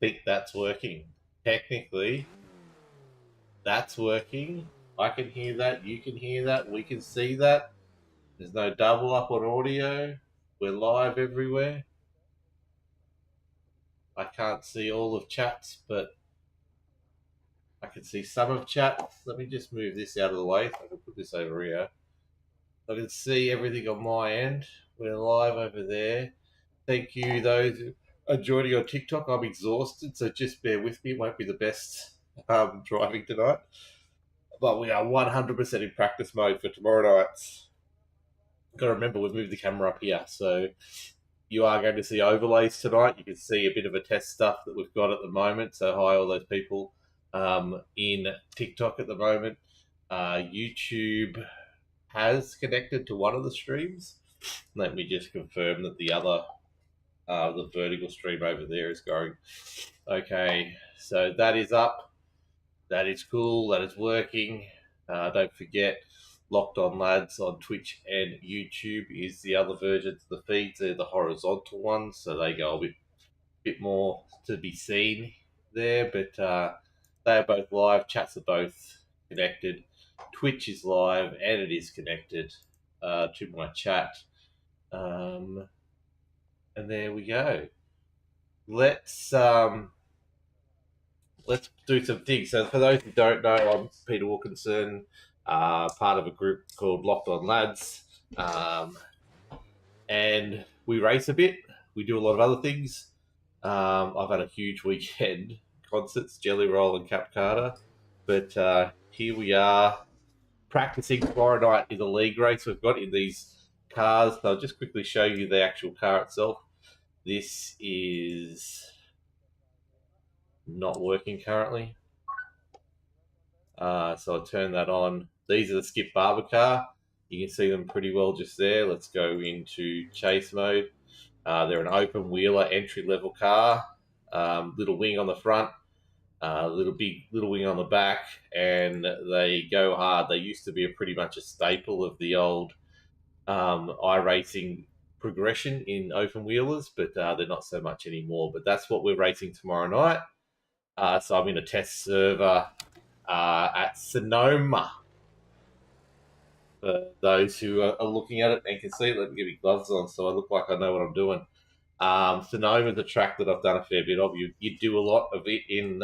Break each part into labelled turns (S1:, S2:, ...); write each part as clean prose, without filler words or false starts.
S1: think that's working. Technically, that's working. I can hear that. You can hear that. We can see that. There's no double up on audio. We're live everywhere. I can't see all of chats, but I can see some of chats. Let me just move this out of the way so I can put this over here. I can see everything on my end. We're live over there. Thank you, those who are joining on TikTok. I'm exhausted, so just bear with me. It won't be the best driving tonight. But we are 100% in practice mode for tomorrow night. Got to remember, we've moved the camera up here, so you are going to see overlays tonight. You can see a bit of a test stuff that we've got at the moment. So hi, all those people in TikTok at the moment. YouTube has connected to one of the streams. Let me just confirm that the other, the vertical stream over there is going. Okay, so that is up. That is cool. That is working. Don't forget, Locked On Lads on Twitch and YouTube is the other versions of the feeds. They're the horizontal ones, so they go a bit more to be seen there. But they are both live. Chats are both connected. Twitch is live and it is connected to my chat. And there we go. Let's do some things. So for those who don't know, I'm Peter Wilkinson, part of a group called Locked On Lads. And we race a bit. We do a lot of other things. I've had a huge weekend. Concerts, Jelly Roll and Cap Carter. But here we are practicing tomorrow night in the league race we've got in these cars. So I'll just quickly show you the actual car itself. This is not working currently. So I'll turn that on. These are the Skip Barber car. You can see them pretty well just there. Let's go into chase mode. They're an open wheeler entry-level car. Little wing on the front, little wing on the back, and they go hard. They used to be pretty much a staple of the old iRacing progression in open wheelers, but they're not so much anymore. But that's what we're racing tomorrow night. So I'm in a test server at Sonoma. For those who are looking at it and can see it, let me get my gloves on so I look like I know what I'm doing. Sonoma is a track that I've done a fair bit of. You do a lot of it in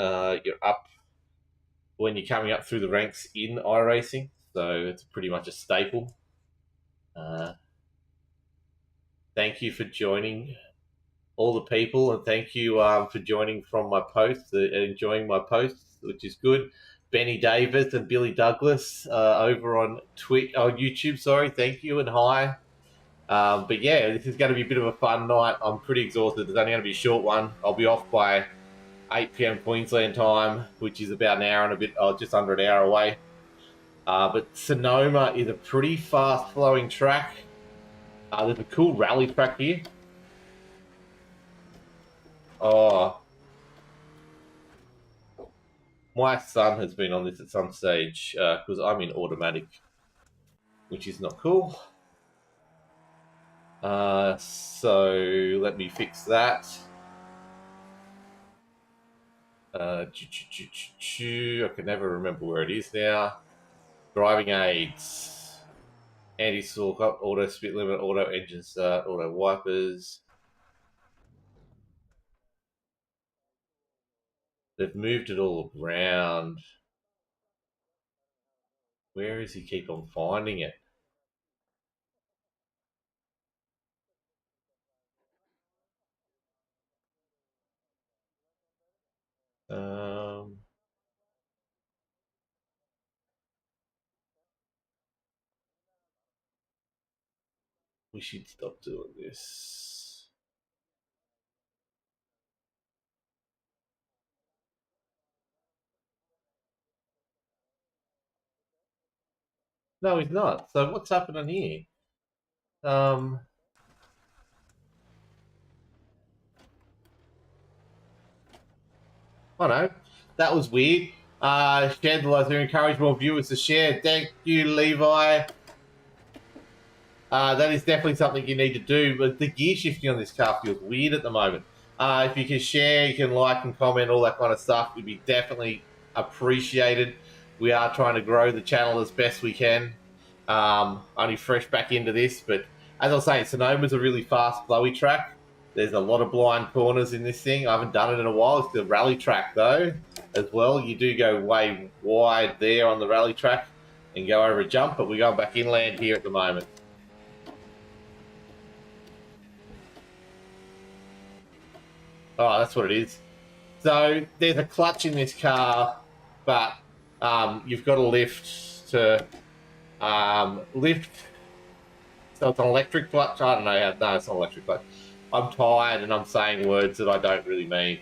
S1: when you're coming up through the ranks in iRacing, so it's pretty much a staple. Thank you for joining, all the people, and thank you for joining from my posts and enjoying my posts, which is good. Benny Davis and Billy Douglas over on YouTube. Sorry, thank you and hi. But yeah, this is going to be a bit of a fun night. I'm pretty exhausted. It's only going to be a short one. I'll be off by 8 p.m. Queensland time, which is about an hour and a bit, just under an hour away. But Sonoma is a pretty fast-flowing track. There's a cool rally track here. Oh, my son has been on this at some stage because I'm in automatic, which is not cool. So let me fix that. I can never remember where it is now. Driving aids, anti-sulk up, auto speed limit, auto engine start, auto wipers. They've moved it all around. Where does he keep on finding it? We should stop doing this. No, he's not. So what's happening here? I know. That was weird. Share the live to encourage more viewers to share. Thank you, Levi. That is definitely something you need to do. But the gear shifting on this car feels weird at the moment. If you can share, you can like and comment, all that kind of stuff. Would be definitely appreciated. We are trying to grow the channel as best we can. Only fresh back into this, but as I was saying, Sonoma's a really fast, flowy track. There's a lot of blind corners in this thing. I haven't done it in a while. It's the rally track, though, as well. You do go way wide there on the rally track and go over a jump, but we're going back inland here at the moment. Oh, that's what it is. So there's a clutch in this car, but you've got a lift to lift. So it's an electric clutch. I don't know how. No, it's not electric clutch. I'm tired and I'm saying words that I don't really mean.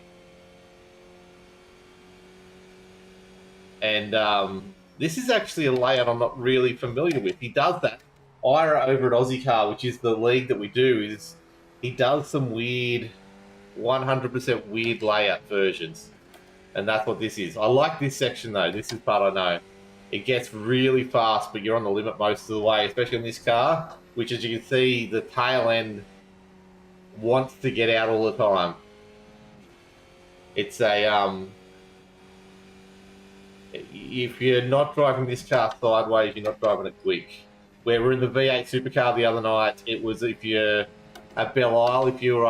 S1: And this is actually a layout I'm not really familiar with. He does that. Ira over at Aussie Car, which is the league that we do, is he does some weird, 100% weird layout versions. And that's what this is. I like this section though. This is part I know. It gets really fast, but you're on the limit most of the way, especially in this car, which, as you can see, the tail end wants to get out all the time. It's a if you're not driving this car sideways, you're not driving it quick. Where we're in the V8 supercar the other night, it was if you're at Belle Isle, if you're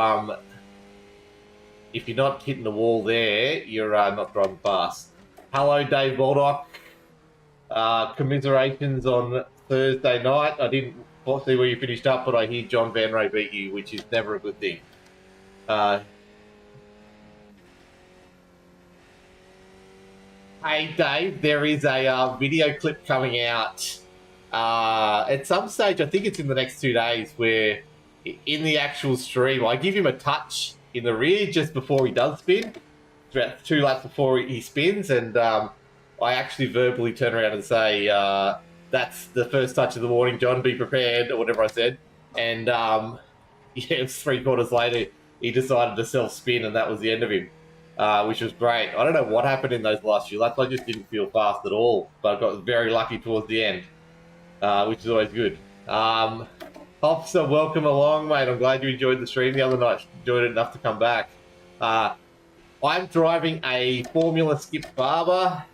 S1: not hitting the wall there, you're not driving fast. Hello, Dave Baldock. Commiserations on Thursday night. I didn't see where you finished up, but I hear John Van Ray beat you, which is never a good thing. Hey, Dave, there is a video clip coming out at some stage. I think it's in the next 2 days, where in the actual stream, I give him a touch in the rear just before he does spin, about 2 laps before he spins, and I actually verbally turn around and say, that's the first touch of the morning, John, be prepared, or whatever I said. And yeah, it was 3 quarters later, he decided to self-spin, and that was the end of him, which was great. I don't know what happened in those last few laps. I just didn't feel fast at all, but I got very lucky towards the end, which is always good. Officer, welcome along, mate. I'm glad you enjoyed the stream the other night. Enjoyed it enough to come back. I'm driving a Formula Skip Barber.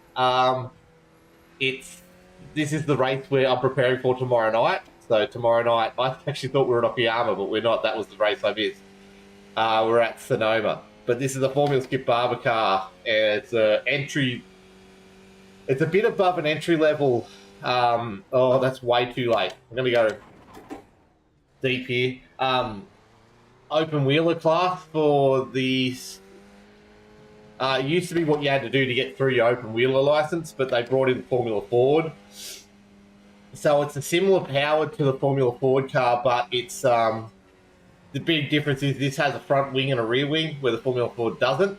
S1: This is the race where I'm preparing for tomorrow night. So tomorrow night, I actually thought we were at Okayama, but we're not. That was the race I missed. We're at Sonoma. But this is a Formula Skip Barber car, and it's a entry. It's a bit above an entry level. Oh, that's way too late. I'm gonna go deep here. Open wheeler class for these. It used to be what you had to do to get through your open wheeler license, but they brought in the Formula Ford. So it's a similar power to the Formula Ford car, but it's the big difference is this has a front wing and a rear wing, where the Formula Ford doesn't.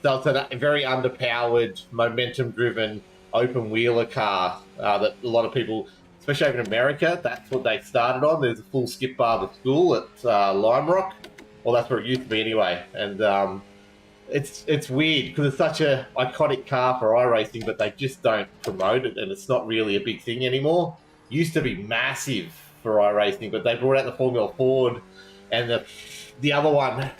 S1: So it's a very underpowered, momentum-driven open wheeler car that a lot of people, especially over in America, that's what they started on. There's a full Skip Barber school at Lime Rock. Well, that's where it used to be anyway. And it's weird because it's such a iconic car for iRacing, but they just don't promote it, and it's not really a big thing anymore. Used to be massive for iRacing, but they brought out the Formula Ford and the other one.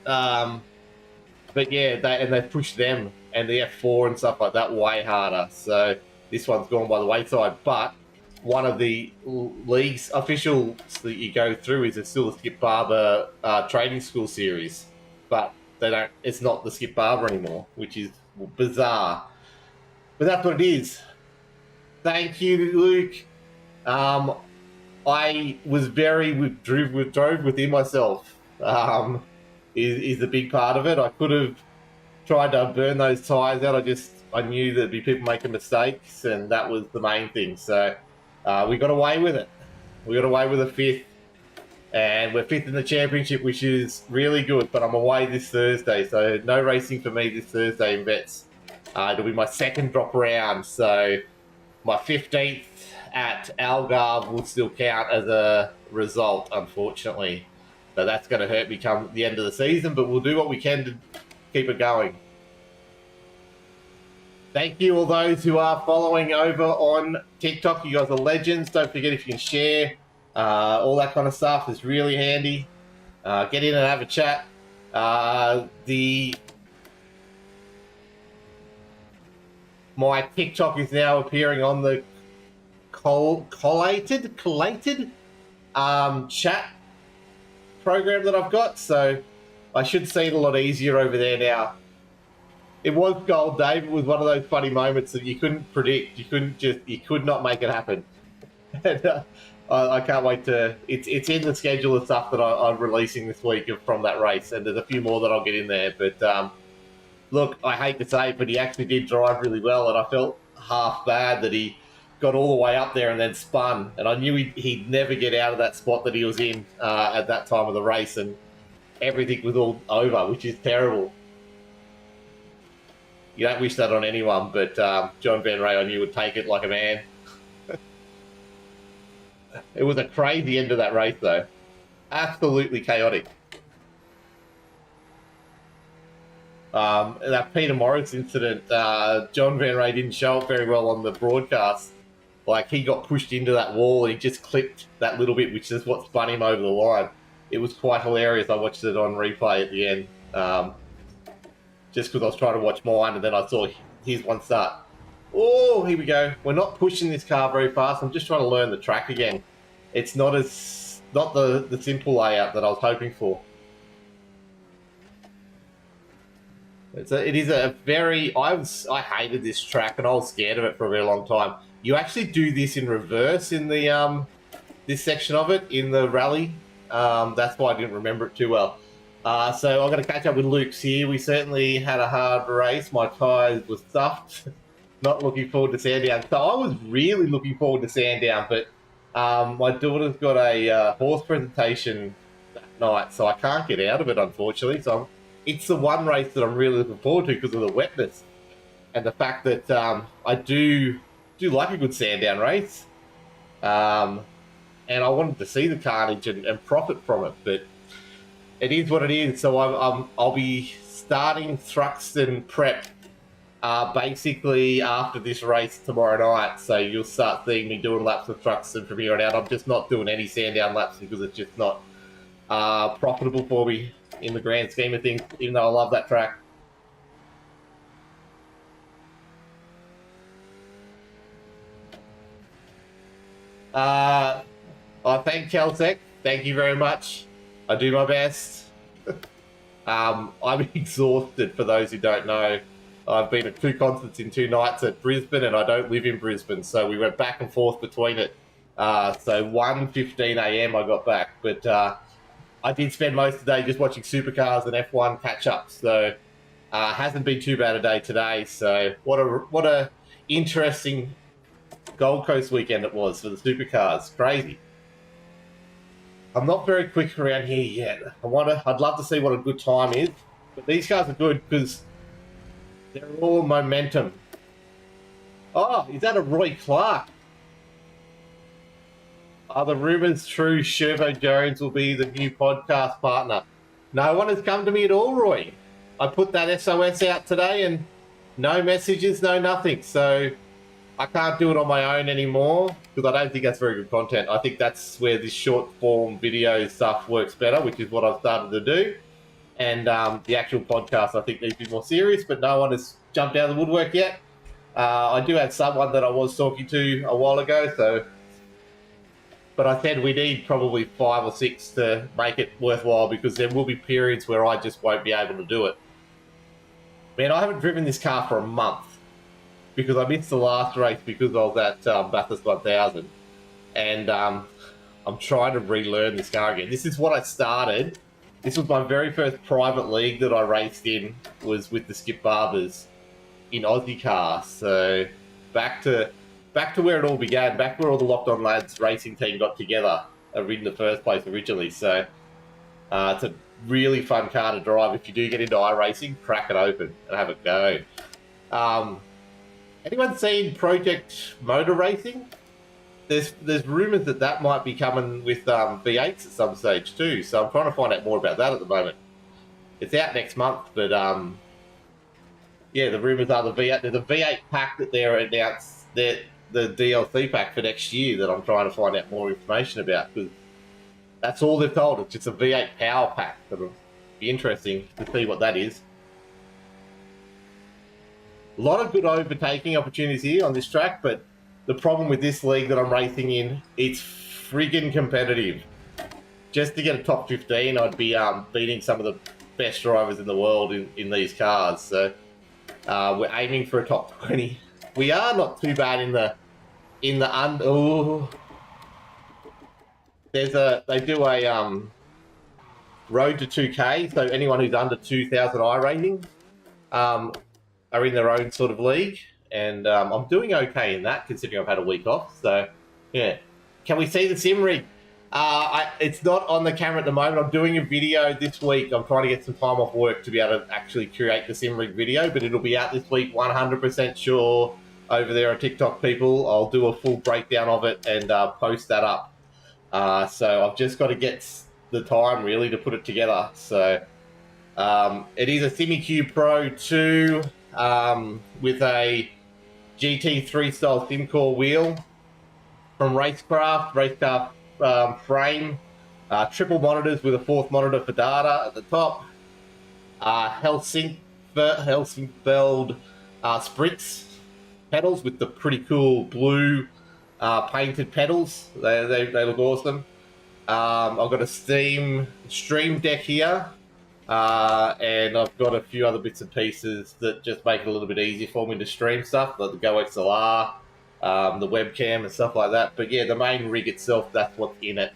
S1: But yeah, they pushed them and the F4 and stuff like that way harder. So this one's gone by the wayside. But one of the league's officials that you go through is still the Skip Barber training school series, but they don't. It's not the Skip Barber anymore, which is bizarre. But that's what it is. Thank you, Luke. I was very drove within myself. Is a big part of it. I could have tried to burn those tyres out. I knew there'd be people making mistakes, and that was the main thing. So we got away with it. We got away with a 5th, and we're 5th in the championship, which is really good. But I'm away this Thursday, so no racing for me this Thursday in Vets. It'll be my 2nd drop round, so my 15th at Algarve will still count as a result, unfortunately. So that's going to hurt me come the end of the season, but we'll do what we can to keep it going. Thank you all those who are following over on TikTok. You guys are legends. Don't forget, if you can share all that kind of stuff is really handy. Get in and have a chat. My TikTok is now appearing on the collated chat program that I've got, so I should see it a lot easier over there now. It was gold, Dave. It was one of those funny moments that you couldn't predict. You could not make it happen. And, I can't wait to. It's in the schedule of stuff that I'm releasing this week from that race, and there's a few more that I'll get in there. But look, I hate to say it, but he actually did drive really well, and I felt half bad that he got all the way up there and then spun, and I knew he'd never get out of that spot that he was in at that time of the race, and everything was all over, which is terrible. You don't wish that on anyone, but John Van Ray, I knew, would take it like a man. It was a crazy end of that race, though. Absolutely chaotic. That Peter Morris incident, John Van Ray didn't show it very well on the broadcast. Like, he got pushed into that wall and he just clipped that little bit, which is what spun him over the line. It was quite hilarious. I watched it on replay at the end, just because I was trying to watch mine, and then I saw his one start. Oh, here we go. We're not pushing this car very fast. I'm just trying to learn the track again. It's not the simple layout that I was hoping for. It is a very... I hated this track, and I was scared of it for a very long time. You actually do this in reverse in the this section of it in the rally. That's why I didn't remember it too well. So I'm going to catch up with Luke's here. We certainly had a hard race. My tyres were stuffed. Not looking forward to Sandown. So I was really looking forward to Sandown, but my daughter's got a horse presentation that night, so I can't get out of it, unfortunately. So it's the one race that I'm really looking forward to because of the wetness and the fact that I do like a good Sandown race. And I wanted to see the carnage and profit from it, but it is what it is. So I'll be starting Thruxton prep basically after this race tomorrow night. So you'll start seeing me doing laps of Thruxton from here on out. I'm just not doing any Sandown laps because it's just not profitable for me in the grand scheme of things, even though I love that track. I thank Caltech. Thank you very much. I do my best. I'm exhausted, for those who don't know. I've been at 2 concerts in 2 nights at Brisbane, and I don't live in Brisbane, so we went back and forth between it. So 1:15 a.m. I got back, but I did spend most of the day just watching supercars and F1 catch-ups, so hasn't been too bad a day today. So what a interesting Gold Coast weekend it was for the supercars. Crazy. I'm not very quick around here yet. I'd love to see what a good time is, but these cars are good because they're all momentum. Oh, is that a Roy Clark? Are the rumours true? Shervo Jones will be the new podcast partner. No one has come to me at all, Roy. I put that SOS out today and no messages, no nothing. So I can't do it on my own anymore because I don't think that's very good content. I think that's where this short form video stuff works better, which is what I've started to do. And the actual podcast, I think, needs to be more serious, but no one has jumped out of the woodwork yet. I do have someone that I was talking to a while ago, but I said we need probably 5 or 6 to make it worthwhile because there will be periods where I just won't be able to do it. Man, I haven't driven this car for a month because I missed the last race because of that Bathurst 1000. And I'm trying to relearn this car again. This is what I started. This was my very first private league that I raced in, was with the Skip Barbers in Aussie cars. So back to where it all began, back where all the Locked On Lads racing team got together in the first place originally. So it's a really fun car to drive. If you do get into iRacing, crack it open and have a go. Anyone seen Project Motor Racing? There's rumours that might be coming with V8s at some stage too. So I'm trying to find out more about that at the moment. It's out next month, but yeah, the rumours are there's a V8 pack that they're announced, the DLC pack for next year that I'm trying to find out more information about because that's all they've told. It's just a V8 power pack. Be interesting to see what that is. A lot of good overtaking opportunities here on this track, but the problem with this league that I'm racing in, it's friggin' competitive. Just to get a top 15, I'd be beating some of the best drivers in the world in these cars. So we're aiming for a top 20. We are not too bad in the under. Oh, they do a road to 2K. So anyone who's under 2,000 iRacing are in their own sort of league, and I'm doing okay in that considering I've had a week off. So yeah, can we see the sim rig? It's not on the camera at the moment. I'm doing a video this week. I'm trying to get some time off work to be able to actually create the sim rig video, but it'll be out this week, 100% sure, over there on TikTok, people. I'll do a full breakdown of it and post that up. So I've just got to get the time, really, to put it together. So it is a SimiQ Pro 2 with a GT3 style SimCore wheel from Racecraft frame, triple monitors with a fourth monitor for data at the top, Helsingfeld Spritz pedals with the pretty cool blue painted pedals. They look awesome. I've got a Stream Deck here, and I've got a few other bits and pieces that just make it a little bit easier for me to stream stuff, like the Go XLR, the webcam and stuff like that. But yeah, the main rig itself, that's what's in it.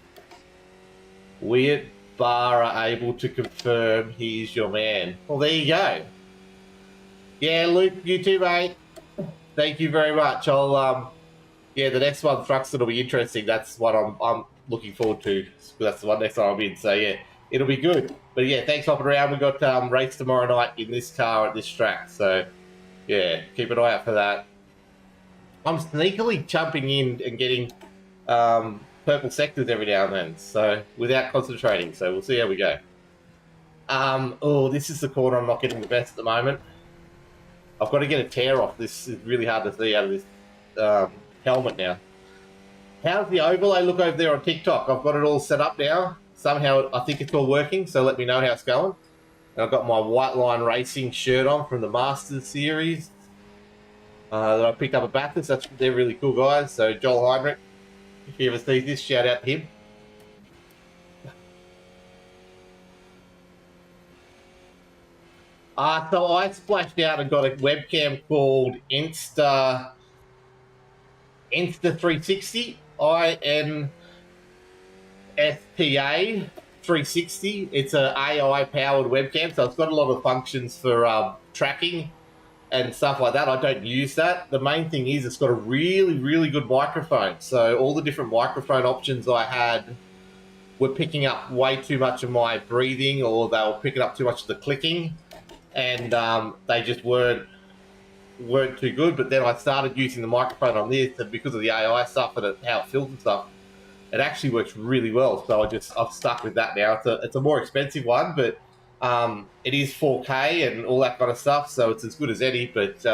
S1: Weird Bar are able to confirm he's your man. Well, there you go. Yeah, Luke, you too, mate. Thank you very much. I'll yeah, the next one, Thruxton, will be interesting. That's what I'm looking forward to. That's the one next time I'm in. So yeah, it'll be good. But yeah, thanks for hopping around. We've got race tomorrow night in this car at this track. So yeah, keep an eye out for that. I'm sneakily jumping in and getting purple sectors every now and then, so without concentrating. So we'll see how we go. Oh, this is the corner I'm not getting the best at the moment. I've got to get a tear off. This is really hard to see out of this helmet now. How's the overlay look over there on TikTok? I've got it all set up now. Somehow I think it's all working, so let me know how it's going. And I've got my White Line Racing shirt on from the Masters series that I picked up at Bathurst. They're really cool guys. So Joel Heinrich, if he ever sees this, shout out to him. So I splashed out and got a webcam called Insta 360, INSTA 360. It's an AI powered webcam, so it's got a lot of functions for tracking and stuff like that. I don't use that. The main thing is it's got a really, really good microphone. So all the different microphone options I had were picking up way too much of my breathing, or they were picking up too much of the clicking, and they just weren't too good. But then I started using the microphone on this, and because of the AI stuff and how it filters stuff, it actually works really well. So I've stuck with that now. It's a more expensive one, but it is 4K and all that kind of stuff, so it's as good as any. But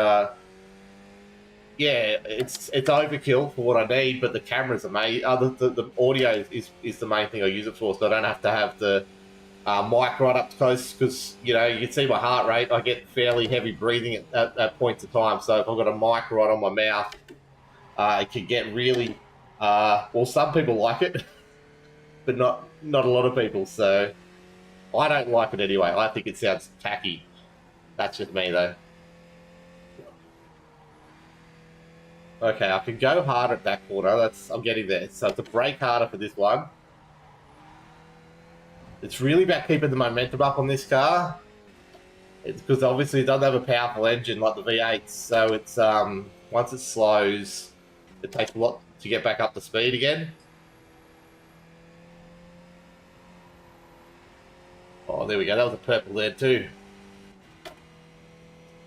S1: yeah, it's overkill for what I need. But the camera's amazing. The audio is the main thing I use it for, so I don't have to have the mic right up close, because you can see my heart rate. I get fairly heavy breathing at points of time. So if I've got a mic right on my mouth, it can get really. Well, some people like it, but not a lot of people. So I don't like it anyway. I think it sounds tacky. That's just me, though. Okay, I can go hard at that corner. I'm getting there. So to brake harder for this one. It's really about keeping the momentum up on this car. It's because obviously it doesn't have a powerful engine like the V8, so it's once it slows, it takes a lot to get back up to speed again. Oh, there we go. That was a purple there too.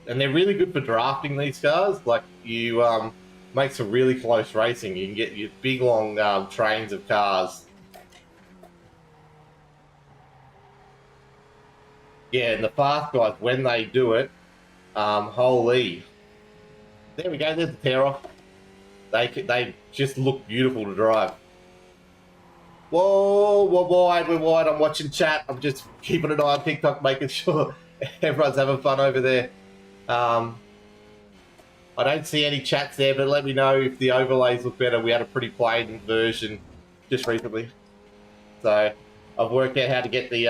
S1: And they're really good for drafting, these cars. Like, you make some really close racing. You can get your big, long trains of cars. Yeah, and the fast guys, when they do it, holy. There we go. There's the tear off. They just look beautiful to drive. Whoa, we're wide. I'm watching chat. I'm just keeping an eye on TikTok, making sure everyone's having fun over there. I don't see any chats there, but let me know if the overlays look better. We had a pretty plain version just recently. So I've worked out how to get the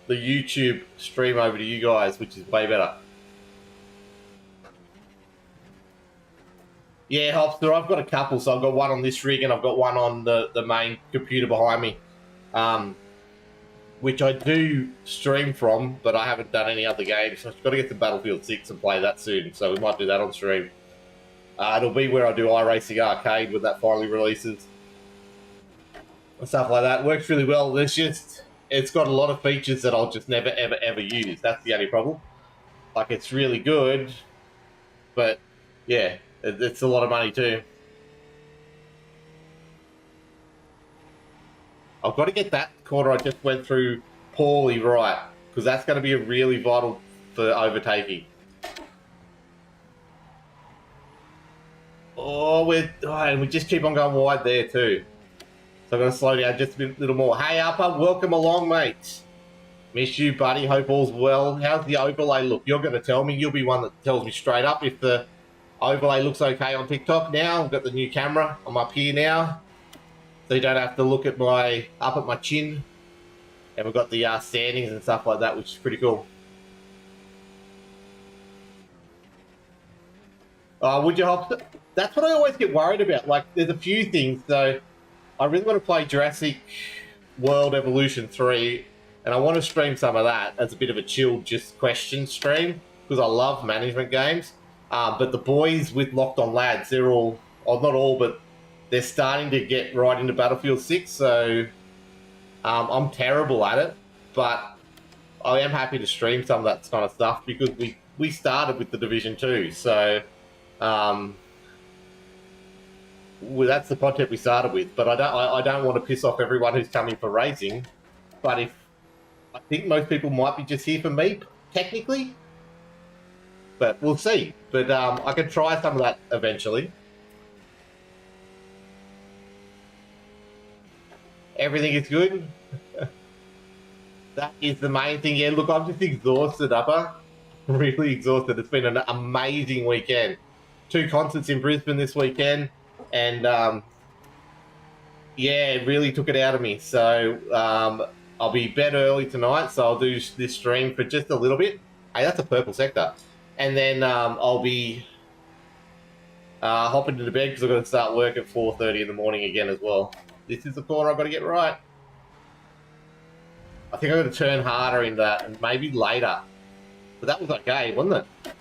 S1: YouTube stream over to you guys, which is way better. Yeah, Hopster, I've got a couple. So I've got one on this rig and I've got one on the main computer behind me, which I do stream from, but I haven't done any other games. So I've got to get to Battlefield 6 and play that soon. So we might do that on stream. It'll be where I do iRacing Arcade when that finally releases. And stuff like that. Works really well. It's got a lot of features that I'll just never, ever, ever use. That's the only problem. Like, it's really good, but yeah, it's a lot of money too. I've got to get that corner I just went through poorly right, because that's going to be a really vital for overtaking. And we just keep on going wide there too. So I'm going to slow down just a little more. Hey, Upper, welcome along, mate. Miss you, buddy. Hope all's well. How's the overlay look? You're going to tell me. You'll be one that tells me straight up if the overlay looks okay on TikTok now. I've got the new camera. I'm up here now. So you don't have to look at up at my chin. And we've got the standings and stuff like that, which is pretty cool. Would you hope? That's what I always get worried about. Like, there's a few things. So I really want to play Jurassic World Evolution 3, and I want to stream some of that as a bit of a chilled just question stream, because I love management games. But the boys with Locked On Lads, they're all, or not all, but they're starting to get right into Battlefield 6, so I'm terrible at it, but I am happy to stream some of that kind of stuff, because we started with the Division 2, so well, that's the content we started with. But I don't want to piss off everyone who's coming for racing, but I think most people might be just here for me, technically, but we'll see. But I can try some of that eventually. Everything is good. That is the main thing. Yeah, look, I'm just exhausted, Upper. Really exhausted. It's been an amazing weekend. 2 concerts in Brisbane this weekend, and yeah, it really took it out of me. So I'll be bed early tonight, so I'll do this stream for just a little bit. Hey, that's a purple sector. And then I'll be hopping into bed because I've got to start work at 4:30 in the morning again as well. This is the corner I've got to get right. I think I've got to turn harder in that and maybe later. But that was okay, wasn't it?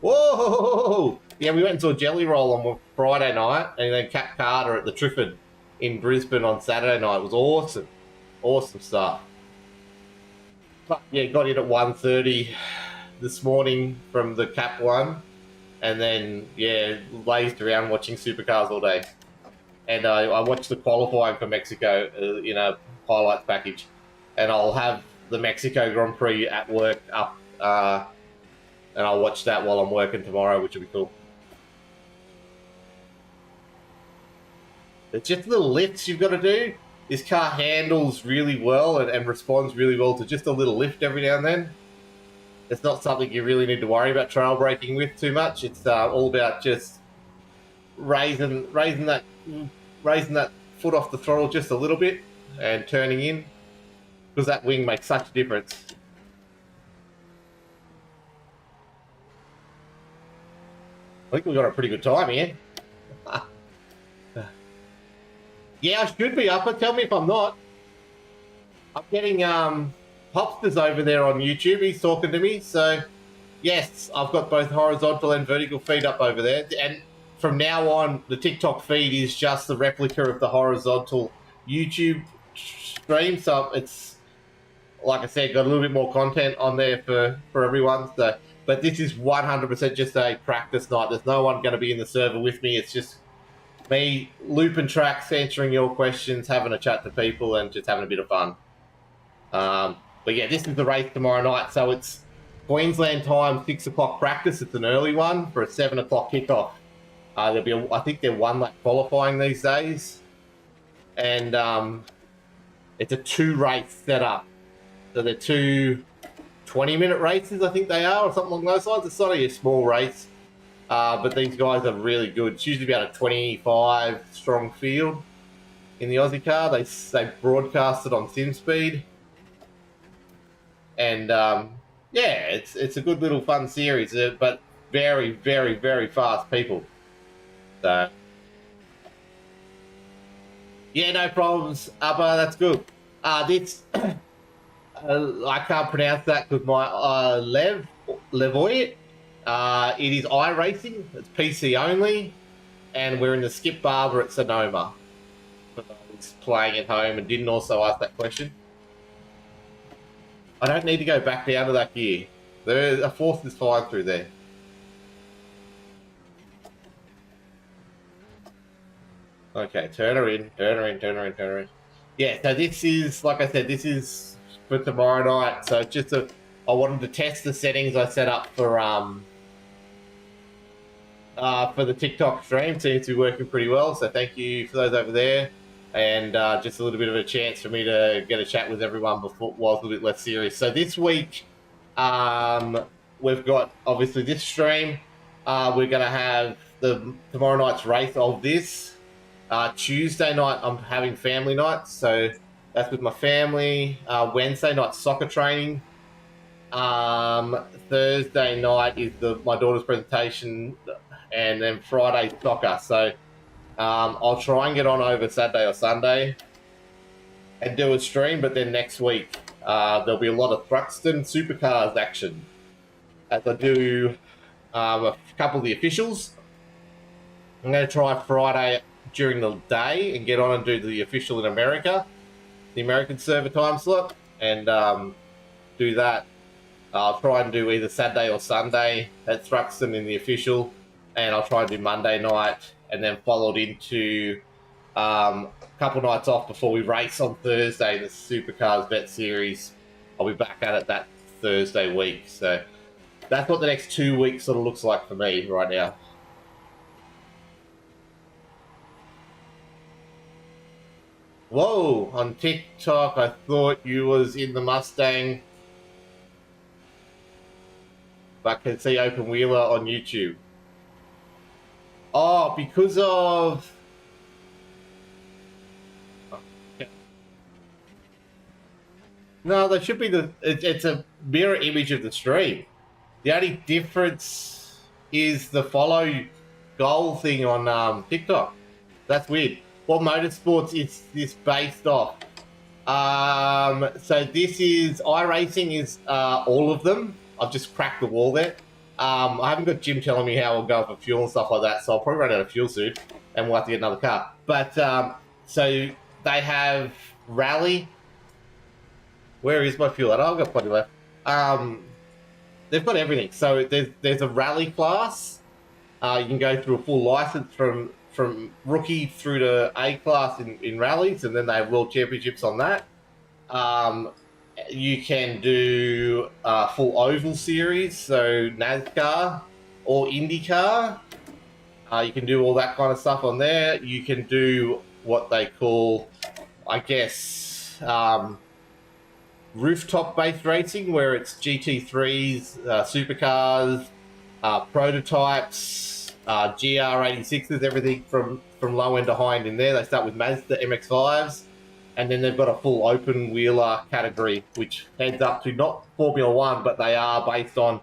S1: Whoa! Yeah, we went and saw Jelly Roll on Friday night, and then Cap Carter at the Triffid in Brisbane on Saturday night. It was awesome. Awesome stuff. But yeah, got in at 1:30 this morning from the Cap one, and then yeah, lazed around watching supercars all day. And I watched the qualifying for Mexico in a highlights package, and I'll have the Mexico Grand Prix at work up, and I'll watch that while I'm working tomorrow, which will be cool. It's just little lifts you've got to do. This car handles really well and responds really well to just a little lift every now and then. It's not something you really need to worry about trail braking with too much. It's all about just raising that foot off the throttle just a little bit and turning in, because that wing makes such a difference. I think we got a pretty good time here. Yeah, I should be Upper. Tell me if I'm not. I'm getting Hopsters over there on YouTube. He's talking to me. So, yes, I've got both horizontal and vertical feed up over there. And from now on, the TikTok feed is just the replica of the horizontal YouTube stream. So it's, like I said, got a little bit more content on there for everyone. So, but this is 100% just a practice night. There's no one going to be in the server with me. It's just me looping tracks, answering your questions, having a chat to people, and just having a bit of fun. But yeah, this is the race tomorrow night. So it's Queensland time, 6 o'clock practice. It's an early one for a 7 o'clock kickoff. There'll be, I think they're one lap qualifying these days, and it's a 2-race setup. So they're 2 20-minute races, I think they are, or something along those lines. It's not a small race, but these guys are really good. It's usually about a 25 strong field in the Aussie car. They broadcast it on SimSpeed, and yeah, it's a good little fun series, but very, very, very fast people. So yeah, no problems, Upper. That's good. This I can't pronounce that because my Levoy. It is iRacing. It's PC only, and we're in the Skip Barber at Sonoma. I was playing at home and didn't also ask that question. I don't need to go back down to that gear. There's a fourth is fine through there. Okay, turn her in, turn her in, turn her in, turn her in. Yeah, so this is, like I said, this is for tomorrow night. So it's just I wanted to test the settings I set up for the TikTok stream. Seems to be working pretty well. So thank you for those over there. And just a little bit of a chance for me to get a chat with everyone before while it's a little bit less serious. So this week, we've got obviously this stream. We're going to have the tomorrow night's race of this. Tuesday night, I'm having family night, so that's with my family. Wednesday night, soccer training. Thursday night is my daughter's presentation, and then Friday, soccer. So I'll try and get on over Saturday or Sunday and do a stream, but then next week there'll be a lot of Thruxton Supercars action as I do a couple of the officials. I'm going to try Friday during the day and get on and do the official in America, the American server time slot, and do that. I'll try and do either Saturday or Sunday at Thruxton in the official, and I'll try and do Monday night, and then followed into a couple nights off before we race on Thursday in the Supercars Bet Series. I'll be back at it that Thursday week. So that's what the next 2 weeks sort of looks like for me right now. Whoa, on TikTok, I thought you was in the Mustang, but can see Open Wheeler on YouTube. Oh, because of... No, there should be it's a mirror image of the stream. The only difference is the follow goal thing on TikTok. That's weird. What motorsports is this based off? So this is iRacing is all of them. I've just cracked the wall there. I haven't got Jim telling me how we'll go for fuel and stuff like that, so I'll probably run out of fuel soon, and we'll have to get another car. But so they have rally. Where is my fuel? I've got plenty left. They've got everything. So there's a rally class. You can go through a full license from rookie through to A class in rallies, and then they have world championships on that. You can do full oval series, so NASCAR or IndyCar. You can do all that kind of stuff on there. You can do what they call, I guess, rooftop-based racing, where it's GT3s, supercars, prototypes, GR86s, everything from low end to high end in there. They start with Mazda MX-5s, and then they've got a full open wheeler category, which heads up to not Formula One, but they are based on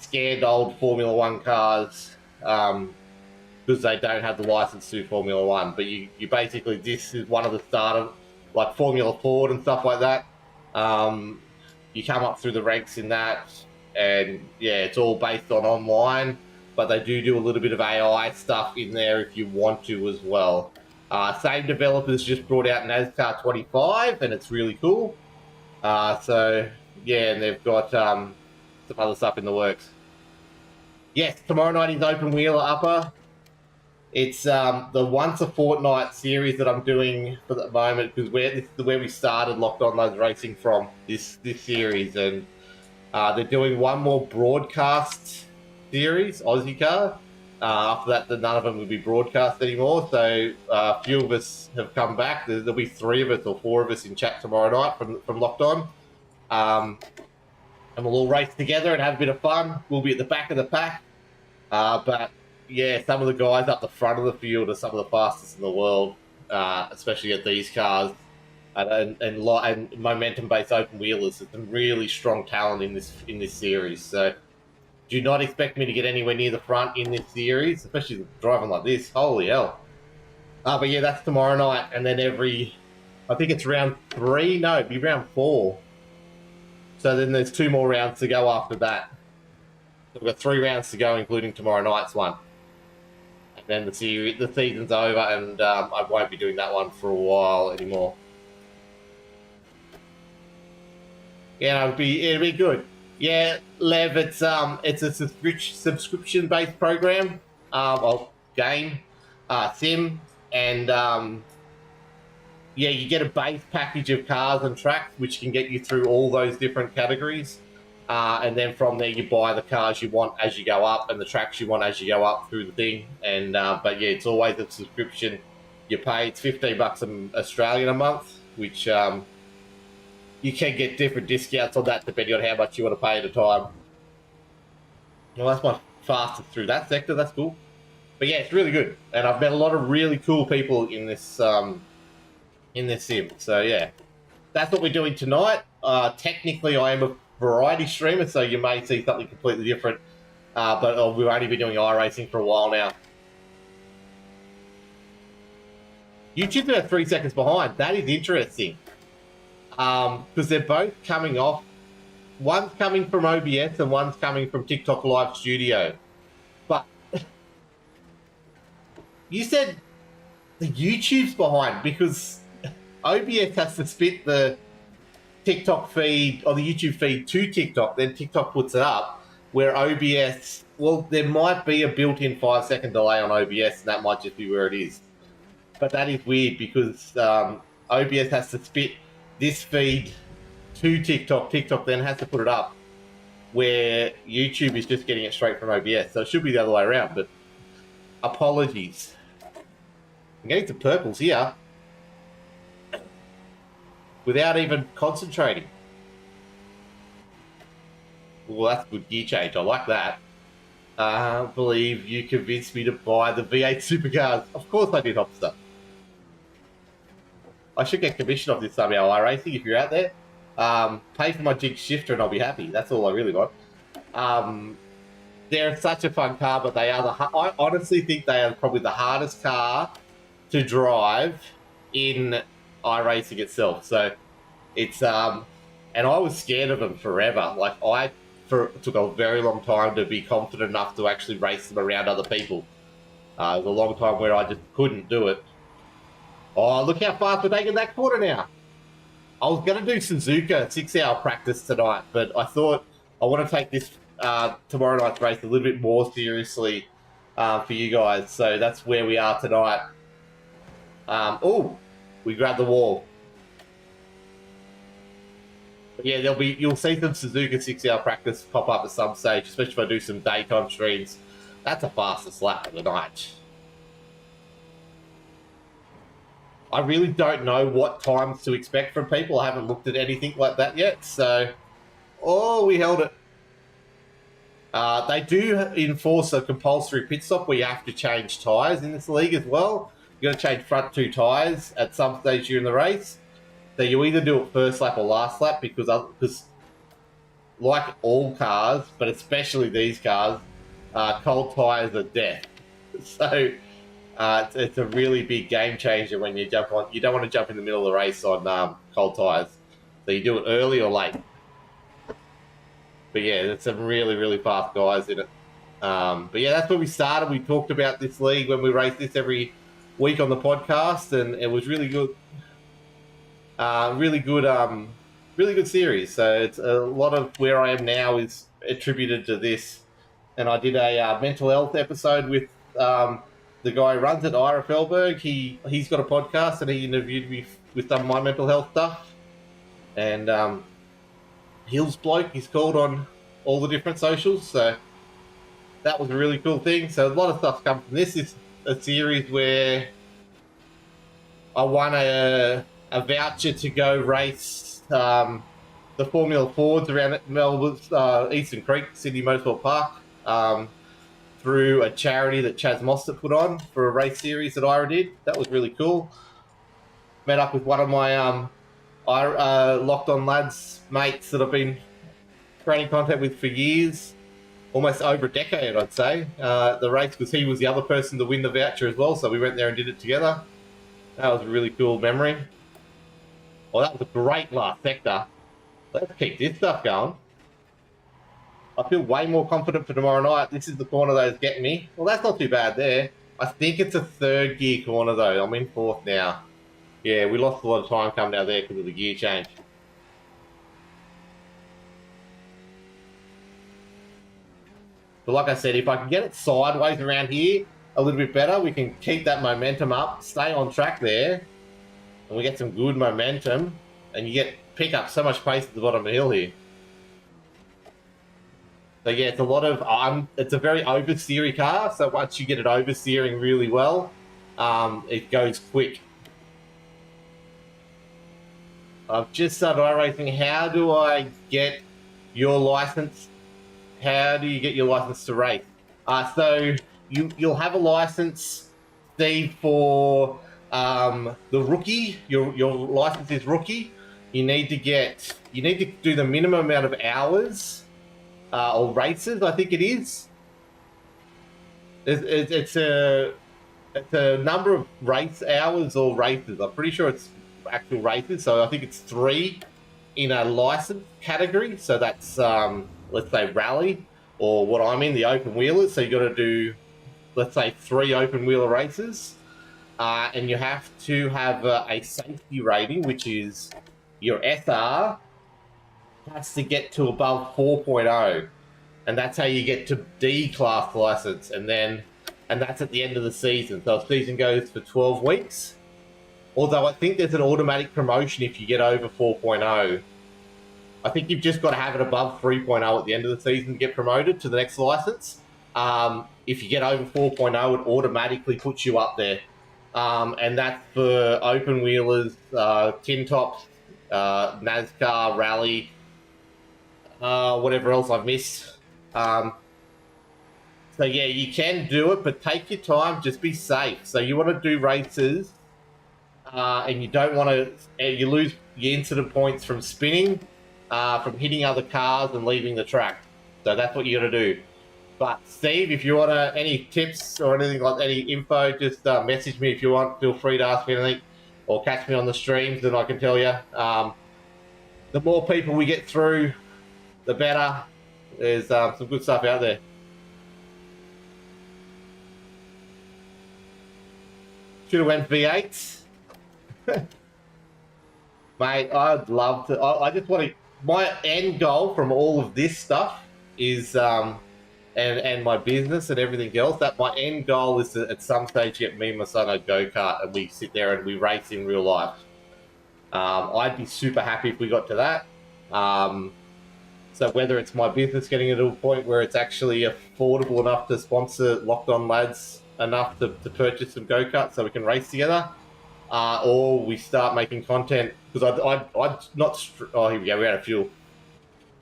S1: scanned old Formula One cars, because they don't have the license to Formula One. But you basically, this is one of the starter, like Formula Ford and stuff like that. You come up through the ranks in that, and yeah, it's all based on online, but they do a little bit of AI stuff in there if you want to as well. Same developers just brought out NASCAR 25, and it's really cool. So yeah, and they've got some other stuff in the works. Yes, tomorrow night is Open Wheeler Upper. It's the once a fortnight series that I'm doing for the moment, because this is where we started Locked On Loads Racing from, this series, and they're doing one more broadcast series, Aussie car, After that, none of them will be broadcast anymore. So a few of us have come back. There'll be 3 of us or 4 of us in chat tomorrow night from Locked On. And we'll all race together and have a bit of fun. We'll be at the back of the pack. But yeah, some of the guys up the front of the field are some of the fastest in the world, especially at these cars. And momentum-based open wheelers. There's some really strong talent in this series. So do not expect me to get anywhere near the front in this series, especially driving like this. Holy hell! But yeah, that's tomorrow night, and then I think it's round 3. No, it'd be round 4. So then there's 2 more rounds to go after that. So we've got 3 rounds to go, including tomorrow night's one. And then the season's over, and I won't be doing that one for a while anymore. Yeah, it'd be good. Yeah, Lev, it's a subscription-based program, game, sim, and yeah, you get a base package of cars and tracks, which can get you through all those different categories. And then from there, you buy the cars you want as you go up, and the tracks you want as you go up through the thing. And but yeah, it's always a subscription. You pay, it's $15 Australian a month, which you can get different discounts on that depending on how much you want to pay at a time. Well, that's my fastest through that sector. That's cool. But yeah, it's really good, and I've met a lot of really cool people in this sim. So yeah, that's what we're doing tonight. Technically, I am a variety streamer, so you may see something completely different. But we've only been doing iRacing for a while now. YouTube's about 3 seconds behind. That is interesting. Because they're both coming off. One's coming from OBS and one's coming from TikTok Live Studio. But you said the YouTube's behind because OBS has to spit the TikTok feed or the YouTube feed to TikTok, then TikTok puts it up. Where OBS, well, there might be a built-in 5-second delay on OBS, and that might just be where it is. But that is weird because OBS has to spit this feed to TikTok. TikTok then has to put it up, where YouTube is just getting it straight from OBS. So it should be the other way around, but apologies. I'm getting to purples here without even concentrating. Well, that's a good gear change. I like that. I believe you convinced me to buy the V8 supercars. Of course I did, Hopster. I should get commission off this somehow, iRacing, if you're out there. Pay for my jig shifter and I'll be happy. That's all I really want. They're such a fun car, but they are I honestly think they are probably the hardest car to drive in iRacing itself. So it's and I was scared of them forever. Like it took a very long time to be confident enough to actually race them around other people. It was a long time where I just couldn't do it. Oh, look how fast we're taking that corner now. I was going to do Suzuka 6-hour practice tonight, but I thought I want to take this tomorrow night's race a little bit more seriously for you guys. So that's where we are tonight. Oh, we grabbed the wall. But yeah, you'll see some Suzuka 6-hour practice pop up at some stage, especially if I do some daytime streams. That's the fastest lap of the night. I really don't know what times to expect from people. I haven't looked at anything like that yet. So, we held it. They do enforce a compulsory pit stop where you have to change tyres in this league as well. You've got to change front 2 tyres at some stage during the race. So you either do it first lap or last lap because like all cars, but especially these cars, cold tyres are death. So it's a really big game changer when you jump on. You don't want to jump in the middle of the race on cold tyres. So you do it early or late. But yeah, there's some really, really fast guys in it. But yeah, that's where we started. We talked about this league when we race this every week on the podcast, and it was really good. Really good series. So it's a lot of where I am now is attributed to this. And I did a mental health episode with the guy who runs it, Ira Felberg. He's got a podcast and he interviewed me with some of my mental health stuff. And Hills Bloke, he's called on all the different socials. So that was a really cool thing. So a lot of stuff's come from this. This is a series where I won a voucher to go race the Formula Fords around Melbourne's Eastern Creek, Sydney Motorsport Park, through a charity that Chaz Mostert put on for a race series that Ira did. That was really cool. Met up with one of my Locked On Lads mates that I've been creating content with for years, almost over a decade, I'd say. The race, because he was the other person to win the voucher as well, so we went there and did it together. That was a really cool memory. Well, that was a great last sector. Let's keep this stuff going. I feel way more confident for tomorrow night. This is the corner that's getting me. Well, that's not too bad there. I think it's a third gear corner, though. I'm in fourth now. Yeah, we lost a lot of time coming down there because of the gear change. But like I said, if I can get it sideways around here a little bit better, we can keep that momentum up, stay on track there, and we get some good momentum, and you pick up so much pace at the bottom of the hill here. So yeah, it's a lot of it's a very oversteery car. So once you get it oversteering really well, it goes quick. I've just started iRacing. How do I get your license? How do you get your license to race? So you'll have a license, Steve, for the rookie. Your license is rookie. You need to do the minimum amount of hours or races. I think it is. It's a number of race hours or races. I'm pretty sure it's actual races. So I think it's 3 in a license category. So that's let's say rally, or what I'm in, the open wheelers. So you got to do, let's say, 3 open wheeler races, and you have to have a safety rating, which is your SR has to get to above 4.0, and that's how you get to D class license, and that's at the end of the season. So the season goes for 12 weeks. Although I think there's an automatic promotion if you get over 4.0. I think you've just got to have it above 3.0 at the end of the season to get promoted to the next license. If you get over 4.0, it automatically puts you up there. And that's for open wheelers, tin tops, NASCAR, rally, whatever else I've missed. So yeah, you can do it, but take your time, just be safe. So you want to do races, and you don't want to, you lose your incident points from spinning, from hitting other cars and leaving the track. So that's what you got to do. But Steve, if you want any tips or anything like any info, just message me if you want. Feel free to ask me anything, or catch me on the streams, and I can tell you. The more people we get through, the better. There's some good stuff out there. Should have went V8s. Mate, I'd love to. I just want to. My end goal from all of this stuff is, and my business and everything else, that my end goal is to, at some stage, get me and my son a go-kart, and we sit there and we race in real life. I'd be super happy if we got to that. So whether it's my business getting it to a point where it's actually affordable enough to sponsor Locked On Lads enough to purchase some go-karts so we can race together, or we start making content, because I'd not. Oh, here we go. We're out of fuel.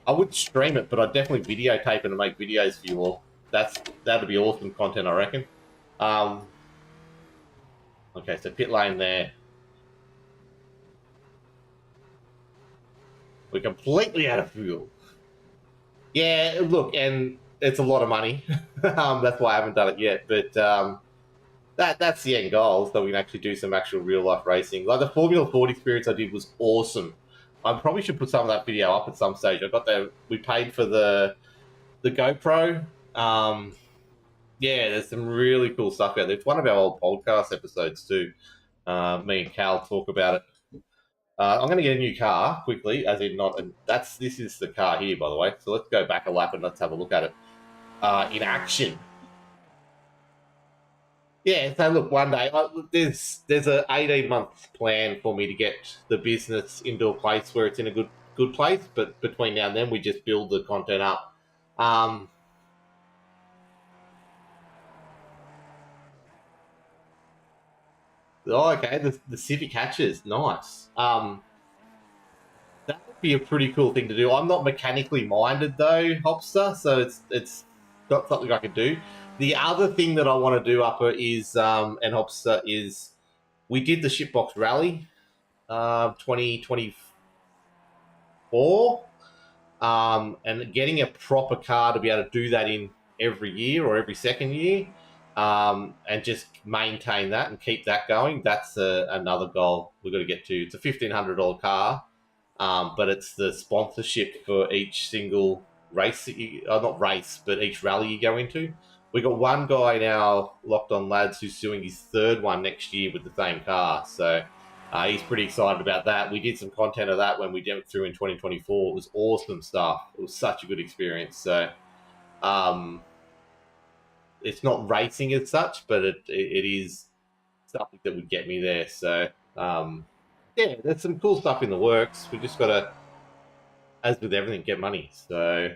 S1: I would stream it, but I'd definitely videotape it and make videos for you all. That'd be awesome content, I reckon. Okay, so pit lane there. We're completely out of fuel. Yeah, look, and it's a lot of money. That's why I haven't done it yet. But that's the end goal, so we can actually do some actual real life racing. Like the Formula Ford experience I did was awesome. I probably should put some of that video up at some stage. We paid for the GoPro. Yeah, there's some really cool stuff out there. It's one of our old podcast episodes too. Me and Cal talk about it. I'm going to get a new car quickly, as in not. This is the car here, by the way. So let's go back a lap and let's have a look at it in action. Yeah, so look, one day there's a 18-month plan for me to get the business into a place where it's in a good place. But between now and then, we just build the content up. Oh, okay. The Civic hatches, nice. That would be a pretty cool thing to do. I'm not mechanically minded though, Hopster, so it's not something I could do. The other thing that I want to do, Upper, is and Hopster is we did the shipbox rally, 2024, and getting a proper car to be able to do that in every year or every second year, and just maintain that and keep that going. That's another goal we've got to get to. It's a $1,500 car, but it's the sponsorship for each single race that you, not race, but each rally you go into. We got one guy now, Locked On Lads, who's doing his third one next year with the same car. So he's pretty excited about that. We did some content of that when we went through in 2024. It was awesome stuff. It was such a good experience. So it's not racing as such, but it is something that would get me there. So yeah, there's some cool stuff in the works. We just got to, as with everything, get money. So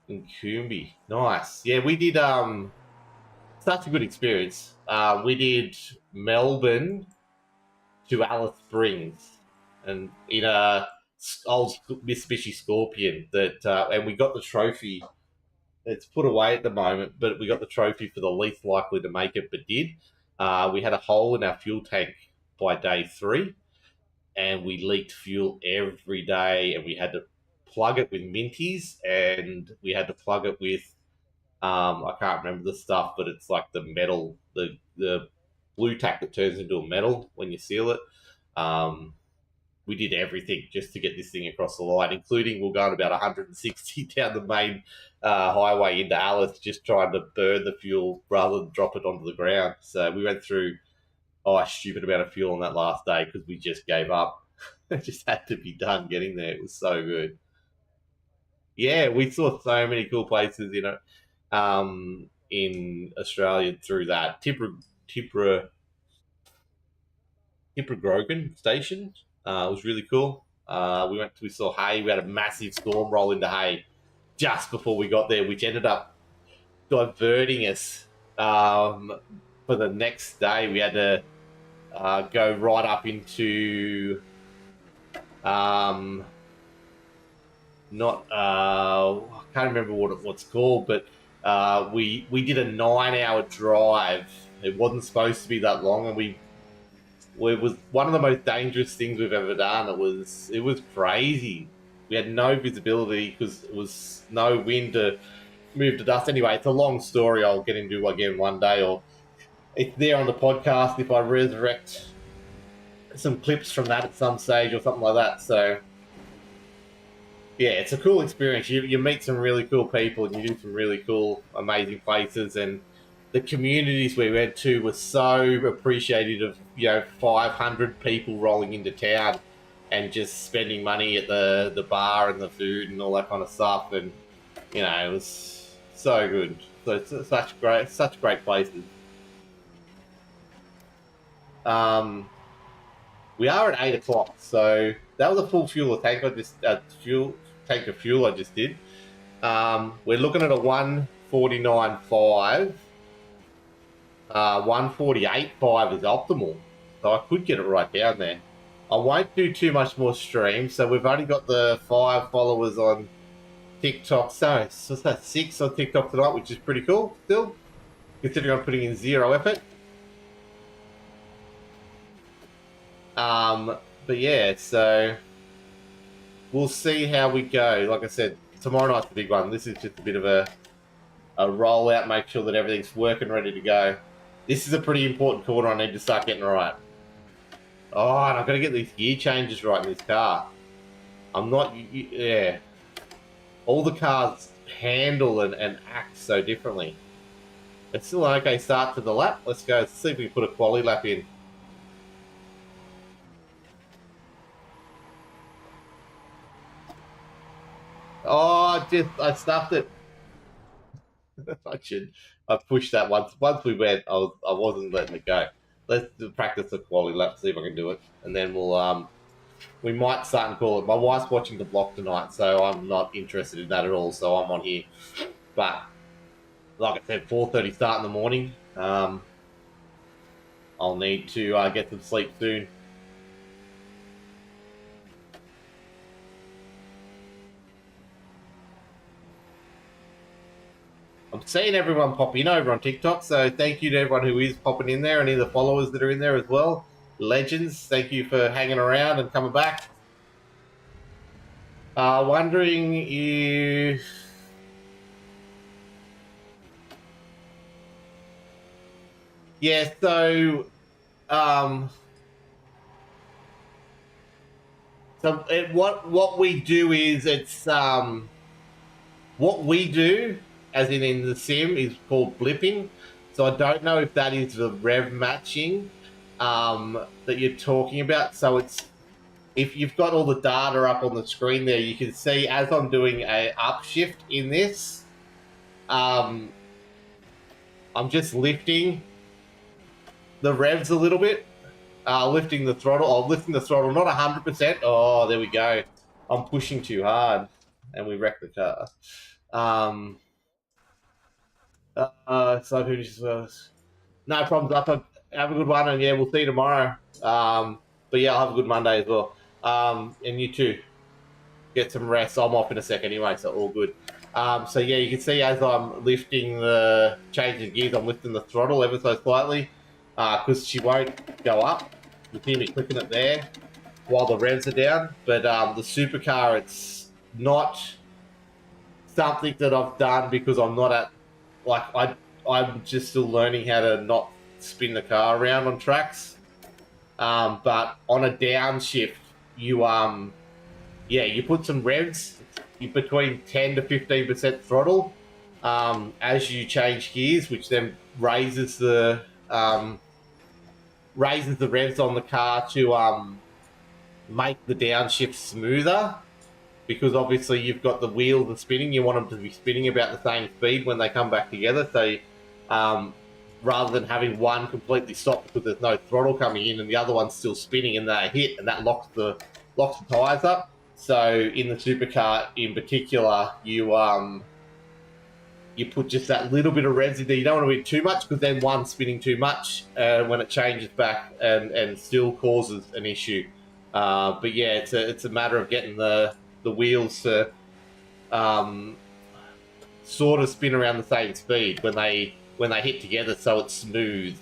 S1: in Coombe, nice. Yeah, we did such a good experience. We did Melbourne to Alice Springs, and in a old Mitsubishi Scorpion that, and we got the trophy. It's put away at the moment, but we got the trophy for the least likely to make it, but did. We had a hole in our fuel tank by day 3, and we leaked fuel every day, and we had to plug it with minties, and we had to plug it with I can't remember the stuff, but it's like the metal, the blue tack that turns into a metal when you seal it. Um, we did everything just to get this thing across the line, including we're going about 160 down the main highway into Alice, just trying to burn the fuel rather than drop it onto the ground. So we went through a stupid amount of fuel on that last day because we just gave up. It just had to be done getting there. It was so good. Yeah, we saw so many cool places, in Australia through that. Tipra Grogan Station was really cool. We saw Hay. We had a massive storm roll into Hay just before we got there, which ended up diverting us for the next day. We had to go right up into not I can't remember what's called, but we did a 9-hour drive. It wasn't supposed to be that long, and it was one of the most dangerous things we've ever done. It was crazy. We had no visibility because it was no wind to move to dust. Anyway, it's a long story. I'll get into again one day, or it's there on the podcast if I resurrect some clips from that at some stage or something like that. So yeah, it's a cool experience. You meet some really cool people and you do some really cool, amazing places. And the communities we went to were so appreciative of 500 people rolling into town and just spending money at the bar and the food and all that kind of stuff. And it was so good. So it's such great places. We are at 8 o'clock, so that was a full fuel tank. Tank of fuel I just did. We're looking at a 149.5. 148.5 is optimal, so I could get it right down there. I won't do too much more streams, so we've only got the 5 followers on TikTok. So what's that, 6 on TikTok tonight, which is pretty cool still, considering I'm putting in 0 effort. But yeah, so we'll see how we go. Like I said, tomorrow night's the big one. This is just a bit of a rollout, make sure that everything's working, ready to go. This is a pretty important corner I need to start getting right. Oh, and I've got to get these gear changes right in this car. I'm not, yeah. All the cars handle and act so differently. It's still an okay start to the lap. Let's go see if we can put a quality lap in. Oh, I stuffed it. I pushed that once. Once we went, I wasn't letting it go. Let's practice a quality lap, see if I can do it, and then we might start and call it. My wife's watching the block tonight, so I'm not interested in that at all. So I'm on here, but like I said, 4:30 start in the morning. I'll need to get some sleep soon. I'm seeing everyone pop in over on TikTok, so thank you to everyone who is popping in there, and any of the followers that are in there as well. Legends, thank you for hanging around and coming back. Wondering if... Yeah, so... what we do is what we do, as in the sim, is called blipping. So I don't know if that is the rev matching that you're talking about. So it's, if you've got all the data up on the screen there, you can see as I'm doing a upshift in this, I'm just lifting the revs a little bit, lifting the throttle, not 100%. Oh, there we go. I'm pushing too hard, and we wrecked the car. So who just no problems. Up. Have a good one, and yeah, we'll see you tomorrow. But yeah, I'll have a good Monday as well. And you too. Get some rest. I'm off in a second anyway, so all good. So yeah, you can see as I'm changing gears, I'm lifting the throttle ever so slightly, because she won't go up. You see me clicking it there while the revs are down. But the supercar, it's not something that I've done because I'm not at, like, I'm just still learning how to not spin the car around on tracks. But on a downshift, you put some revs between 10 to 15% throttle as you change gears, which then raises the revs on the car to make the downshift smoother. Because obviously you've got the wheels are spinning, you want them to be spinning about the same speed when they come back together. So rather than having one completely stop because there's no throttle coming in and the other one's still spinning and they hit, and that locks the tyres up. So in the supercar in particular, you put just that little bit of revs in there. You don't want to be too much because then one's spinning too much when it changes back and still causes an issue. But yeah, it's a matter of getting the wheels to sort of spin around the same speed when they hit together, so it's smooth.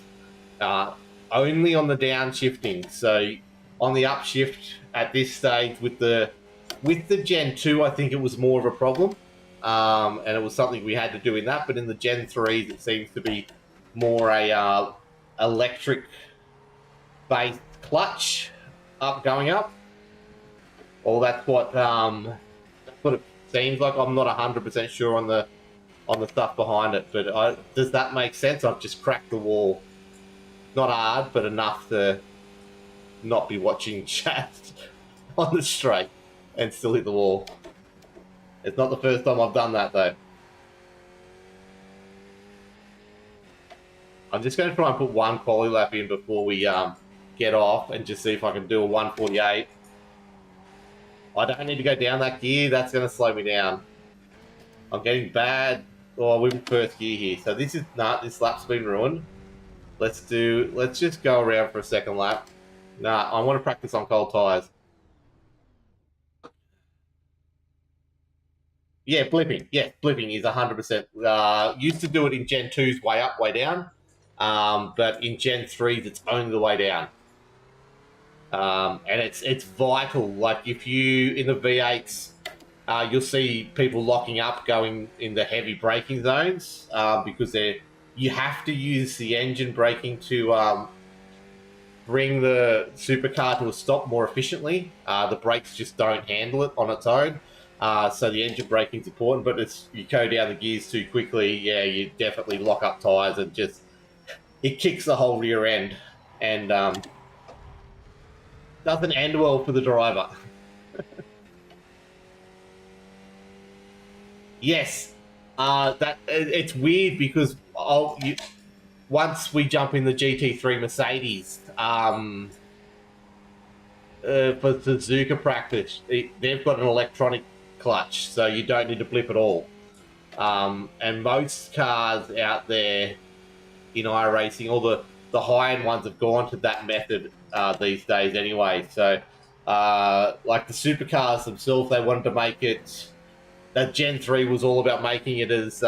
S1: Only on the downshifting. So on the upshift at this stage with the Gen 2, I think it was more of a problem, and it was something we had to do in that. But in the Gen 3s, it seems to be more a electric based clutch going up. Or that's what it seems like. I'm not 100% sure on the stuff behind it, but does that make sense? I've just cracked the wall, not hard, but enough to not be watching chat on the straight and still hit the wall. It's not the first time I've done that though. I'm just going to try and put one quali lap in before we get off and just see if I can do a 148. I don't need to go down that gear. That's going to slow me down. I'm getting bad. Oh, we're in first gear here. So this lap's been ruined. Let's just go around for a second lap. Nah, I want to practice on cold tyres. Yeah, blipping. Yeah, blipping is 100%. Used to do it in Gen 2's way up, way down. But in Gen 3's, it's only the way down. And it's vital. Like if you in the V8s, you'll see people locking up going in the heavy braking zones because you have to use the engine braking to bring the supercar to a stop more efficiently. The brakes just don't handle it on its own. So the engine braking is important, but you go down the gears too quickly, yeah, you definitely lock up tyres and it kicks the whole rear end. And doesn't end well for the driver. Yes, it's weird because once we jump in the GT3 Mercedes for Suzuka practice, they've got an electronic clutch, so you don't need to blip at all. And most cars out there in iRacing, all the high-end ones have gone to that method these days anyway. So, like the supercars themselves, they wanted to make it. That Gen 3 was all about making it as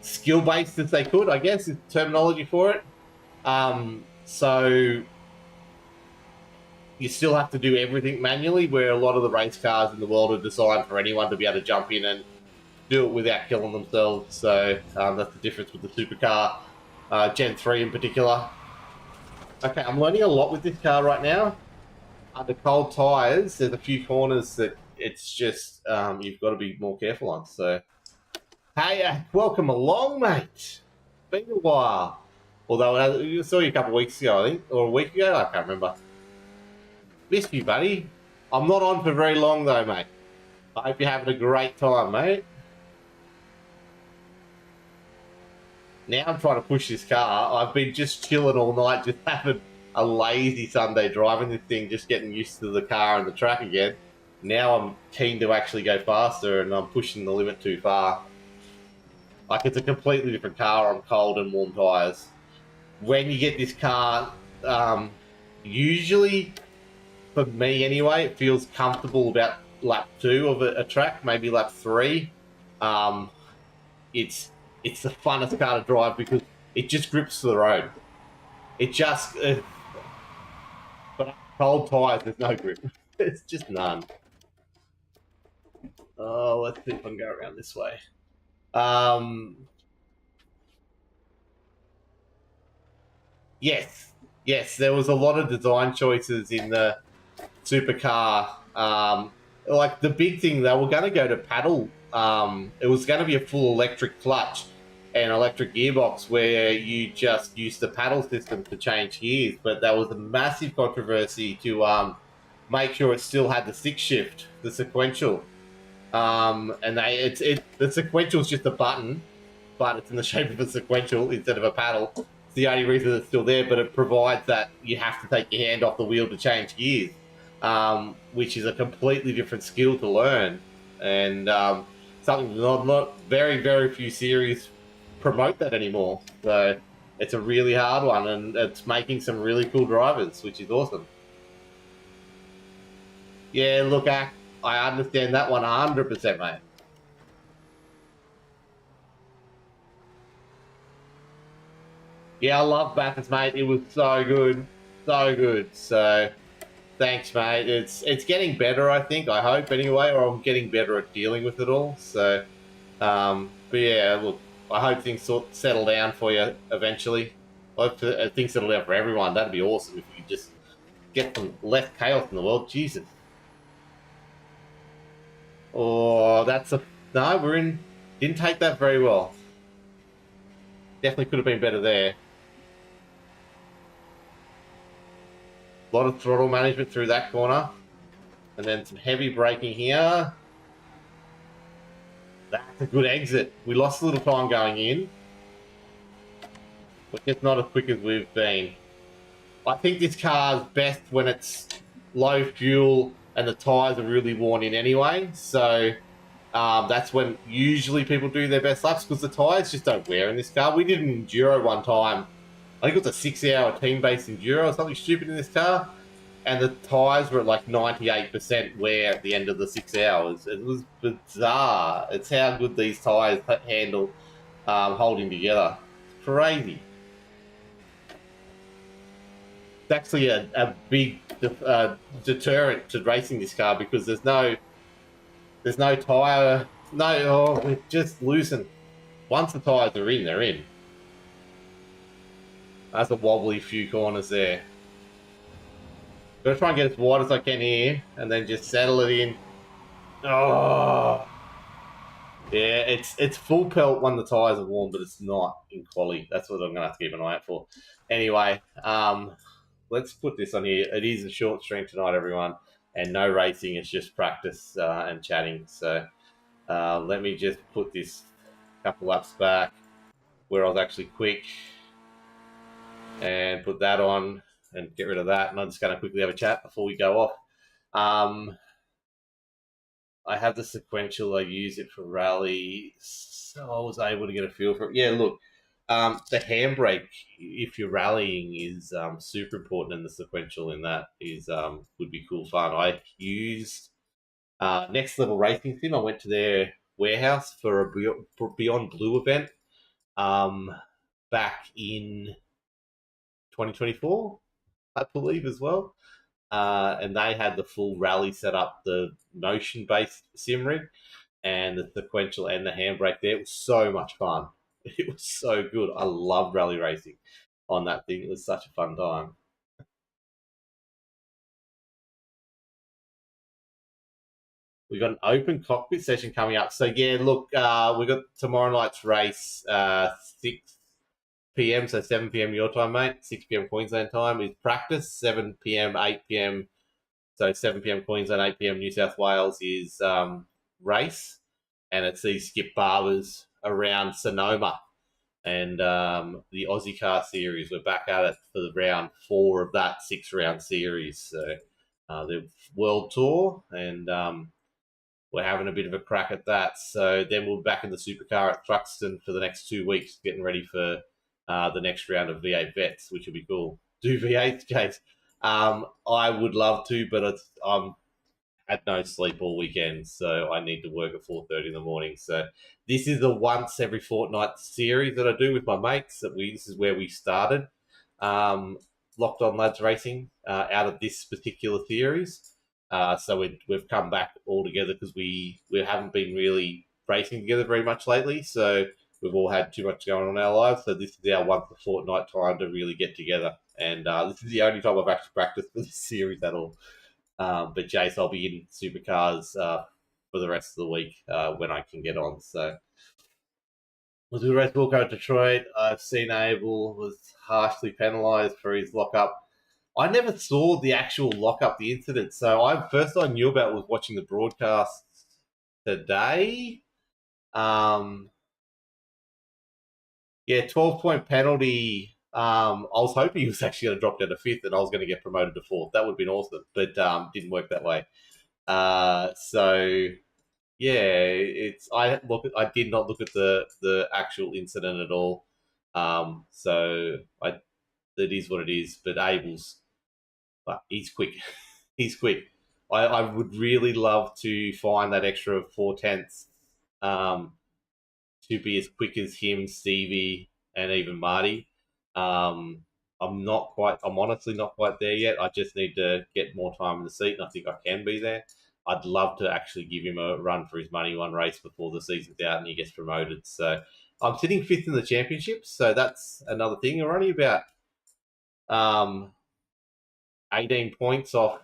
S1: skill-based as they could, I guess, is terminology for it. So you still have to do everything manually, where a lot of the race cars in the world are designed for anyone to be able to jump in and do it without killing themselves. So that's the difference with the supercar, Gen 3 in particular. Okay, I'm learning a lot with this car right now. Under cold tyres, there's a few corners that it's just you've got to be more careful on. So, hey, welcome along, mate. Been a while. Although I saw you a couple of weeks ago, I think, or a week ago. I can't remember. Missed you, buddy. I'm not on for very long, though, mate. I hope you're having a great time, mate. Now I'm trying to push this car. I've been just chilling all night, just having a lazy Sunday driving this thing, just getting used to the car and the track again. Now I'm keen to actually go faster, and I'm pushing the limit too far. Like, it's a completely different car on cold and warm tyres. When you get this car, usually, for me anyway, it feels comfortable about lap 2 of a track, maybe lap 3. It's the funnest car to drive because it just grips to the road. It just, but cold tyres, there's no grip. It's just none. Oh, let's see if I can go around this way. Yes, there was a lot of design choices in the supercar. Like the big thing, they were going to go to paddle. It was going to be a full electric clutch and electric gearbox where you just use the paddle system to change gears. But there was a massive controversy to make sure it still had the stick shift, the sequential. And the sequential is just a button, but it's in the shape of a sequential instead of a paddle. It's the only reason it's still there, but it provides that you have to take your hand off the wheel to change gears, which is a completely different skill to learn, and something not very, very few series promote that anymore. So it's a really hard one, and it's making some really cool drivers, which is awesome. Yeah, look, I understand that 100%, mate. Yeah, I love Bathurst, mate. It was so good, so good. So, thanks, mate. It's getting better, I think. I hope anyway, or I'm getting better at dealing with it all. So, but yeah, look, I hope things settle down for you eventually. I hope things settle down for everyone. That'd be awesome if you could just get some less chaos in the world. Jesus. Oh, that's a no. We're in. Didn't take that very well. Definitely could have been better there. A lot of throttle management through that corner. And then some heavy braking here. That's a good exit. We lost a little time going in. But just not as quick as we've been. I think this car's best when it's low fuel and the tyres are really worn in anyway. So that's when usually people do their best laps because the tyres just don't wear in this car. We did an enduro one time. I think it was a 6-hour team-based enduro or something stupid in this car. And the tyres were at like 98% wear at the end of the 6 hours. It was bizarre. It's how good these tyres handle holding together. It's crazy. It's actually a big deterrent to racing this car because there's no tyre. No, oh, it just loosen. Once the tyres are in, they're in. That's a wobbly few corners there. Gonna try and get as wide as I can here, and then just settle it in. Oh, yeah, it's full pelt when the tyres are warm, but it's not in quality. That's what I'm gonna have to keep an eye out for. Anyway, let's put this on here. It is a short stream tonight, everyone, and no racing. It's just practice and chatting. So let me just put this couple laps back where I was actually quick, and put that on and get rid of that. And I'm just going to quickly have a chat before we go off. I have the sequential. I use it for rally, so I was able to get a feel for it. Yeah, look, the handbrake, if you're rallying, is super important, and the sequential in that is would be cool fun. I used Next Level Racing Sim. I went to their warehouse for a Beyond Blue event back in 2024, I believe, as well. And they had the full rally set up, the motion based sim rig, and the sequential and the handbrake there. It was so much fun. It was so good. I loved rally racing on that thing. It was such a fun time. We've got an open cockpit session coming up. So yeah, look, we got tomorrow night's race, 6 p.m. So 7 p.m. your time, mate. 6 p.m. Queensland time is practice. 7 p.m., 8 p.m. So 7 p.m. Queensland, 8 p.m. New South Wales is race, and it's these Skip Barbers around Sonoma and the Aussie Car Series. We're back at it for the round 4 of that 6 round series. So the World Tour, and we're having a bit of a crack at that. So then we'll be back in the supercar at Thruxton for the next 2 weeks, getting ready for the next round of V8 vets, which will be cool. Do V8, James? I would love to, but I'm had no sleep all weekend, so I need to work at 4:30 in the morning. So this is the once every fortnight series that I do with my mates. This is where we started. Um, Locked On Lads Racing out of this particular series. So we've come back all together because we haven't been really racing together very much lately. So we've all had too much going on in our lives. So this is our once a fortnight time to really get together. And this is the only time I've actually practiced for this series at all. But Jace, I'll be in supercars for the rest of the week when I can get on. So we'll do the rest. We'll go to Detroit. I've seen Abel was harshly penalised for his lockup. I never saw the actual lockup, the incident. So first I knew about was watching the broadcast today. Yeah, 12-point penalty. I was hoping he was actually going to drop down to 5th and I was going to get promoted to 4th. That would have been awesome, but didn't work that way. So yeah, I did not look at the actual incident at all. So it is what it is. But Abel's, but he's quick. He's quick. I would really love to find that extra 4/10 um, to be as quick as him, Stevie, and even Marty. Um, I'm honestly not quite there yet. I just need to get more time in the seat, and I think I can be there. I'd love to actually give him a run for his money one race before the season's out and he gets promoted. So I'm sitting 5th in the championship, so that's another thing. We're only about um, 18 points off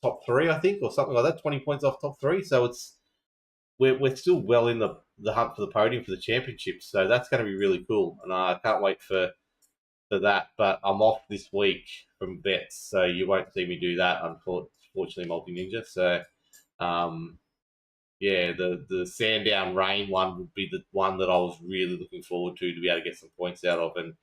S1: top 3, I think, or something like that. 20 points off top 3, so we're still well in the hunt for the podium for the championship. So that's going to be really cool, and I can't wait for that. But I'm off this week from vets, so you won't see me do that, unfortunately, Multi Ninja. So yeah, the Sandown Rain one would be the one that I was really looking forward to be able to get some points out of, and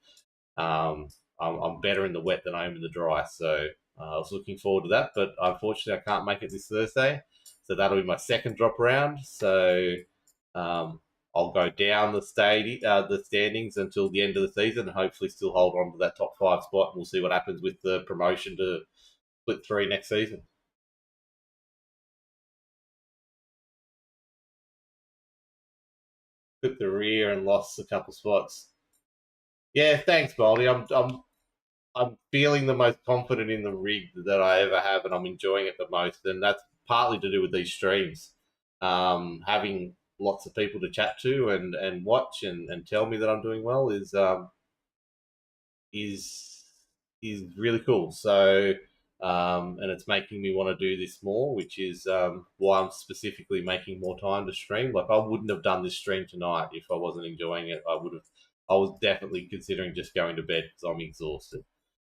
S1: I'm better in the wet than I am in the dry. So I was looking forward to that, but unfortunately I can't make it this Thursday. So that'll be my second drop round. So um, I'll go down the standings until the end of the season, and hopefully still hold on to that top 5 spot. And we'll see what happens with the promotion to split 3 next season. Took the rear and lost a couple spots. Yeah, thanks, Baldy. I'm feeling the most confident in the rig that I ever have, and I'm enjoying it the most. And that's partly to do with these streams. Having lots of people to chat to and watch and tell me that I'm doing well is really cool. So and it's making me want to do this more, which is why I'm specifically making more time to stream. Like I wouldn't have done this stream tonight if I wasn't enjoying it. I was definitely considering just going to bed because I'm exhausted.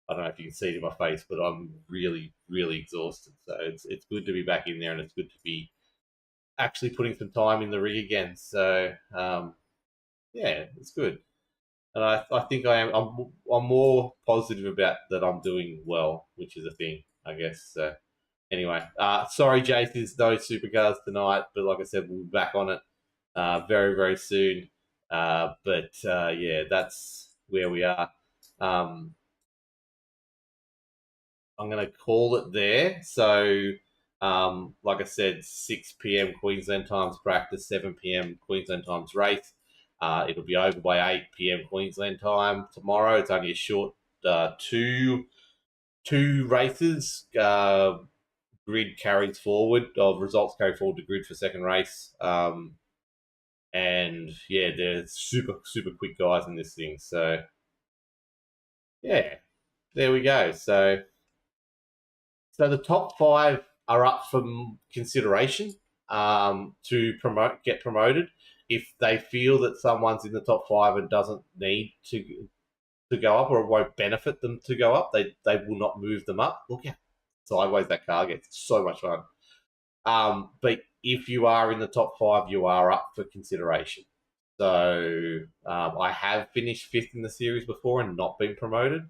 S1: I don't know if you can see it in my face, but I'm really, really exhausted. So it's good to be back in there, and it's good to be actually putting some time in the rig again. So yeah, it's good, and I think I'm more positive about that I'm doing well, which is a thing, I guess. So Anyway, sorry, Jace, there's no supercars tonight, but like I said, we'll be back on it very, very soon. Yeah, that's where we are. Um, I'm going to call it there. So, like I said, 6 p.m. Queensland times practice, 7 p.m. Queensland times race. It'll be over by 8 p.m. Queensland time tomorrow. It's only a short two races. Grid carries forward, of results carry forward to grid for second race. And yeah, they're super, super quick guys in this thing. So yeah, there we go. So the top five are up for consideration to get promoted. If they feel that someone's in the top five and doesn't need to go up or it won't benefit them to go up, they will not move them up. Look how sideways that car gets. It's so much fun. But if you are in the top five, you are up for consideration. So I have finished fifth in the series before and not been promoted.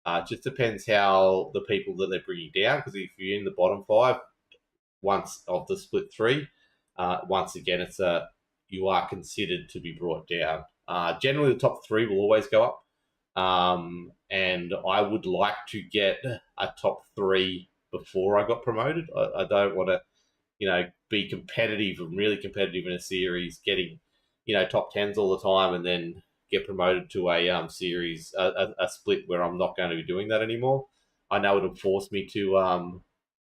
S1: It just depends how the people that they're bringing down. Because if you're in the bottom five, once of the split three, once again, you are considered to be brought down. Generally, the top three will always go up. And I would like to get a top three before I got promoted. I don't want to, be competitive and really competitive in a series, getting, top tens all the time, and then get promoted to a series, a split where I'm not going to be doing that anymore. I know it'll force me to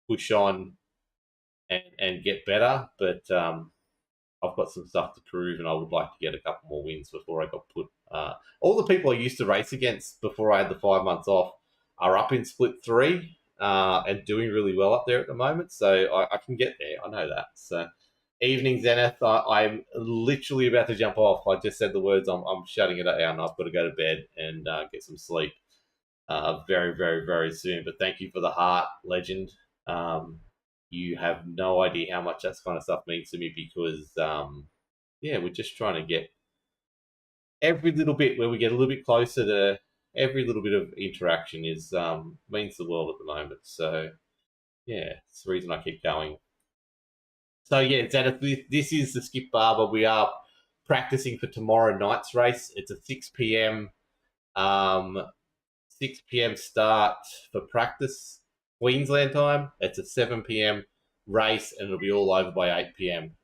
S1: push on and get better, but I've got some stuff to prove, and I would like to get a couple more wins before I got put. All the people I used to race against before I had the 5 months off are up in split three and doing really well up there at the moment. So I can get there. I know that. So evening, Zenith. I'm literally about to jump off. I just said the words. I'm shutting it down. I've got to go to bed and get some sleep very, very, very soon. But thank you for the heart, legend. You have no idea how much that kind of stuff means to me because, yeah, we're just trying to get every little bit where we get a little bit closer to every little bit of interaction is means the world at the moment. So, yeah, it's the reason I keep going. So, yeah, Zenith, this is the Skip Barber. We are practicing for tomorrow night's race. It's a 6 p.m. Um, 6 p.m. start for practice, Queensland time. It's a 7 p.m. race, and it'll be all over by 8 p.m.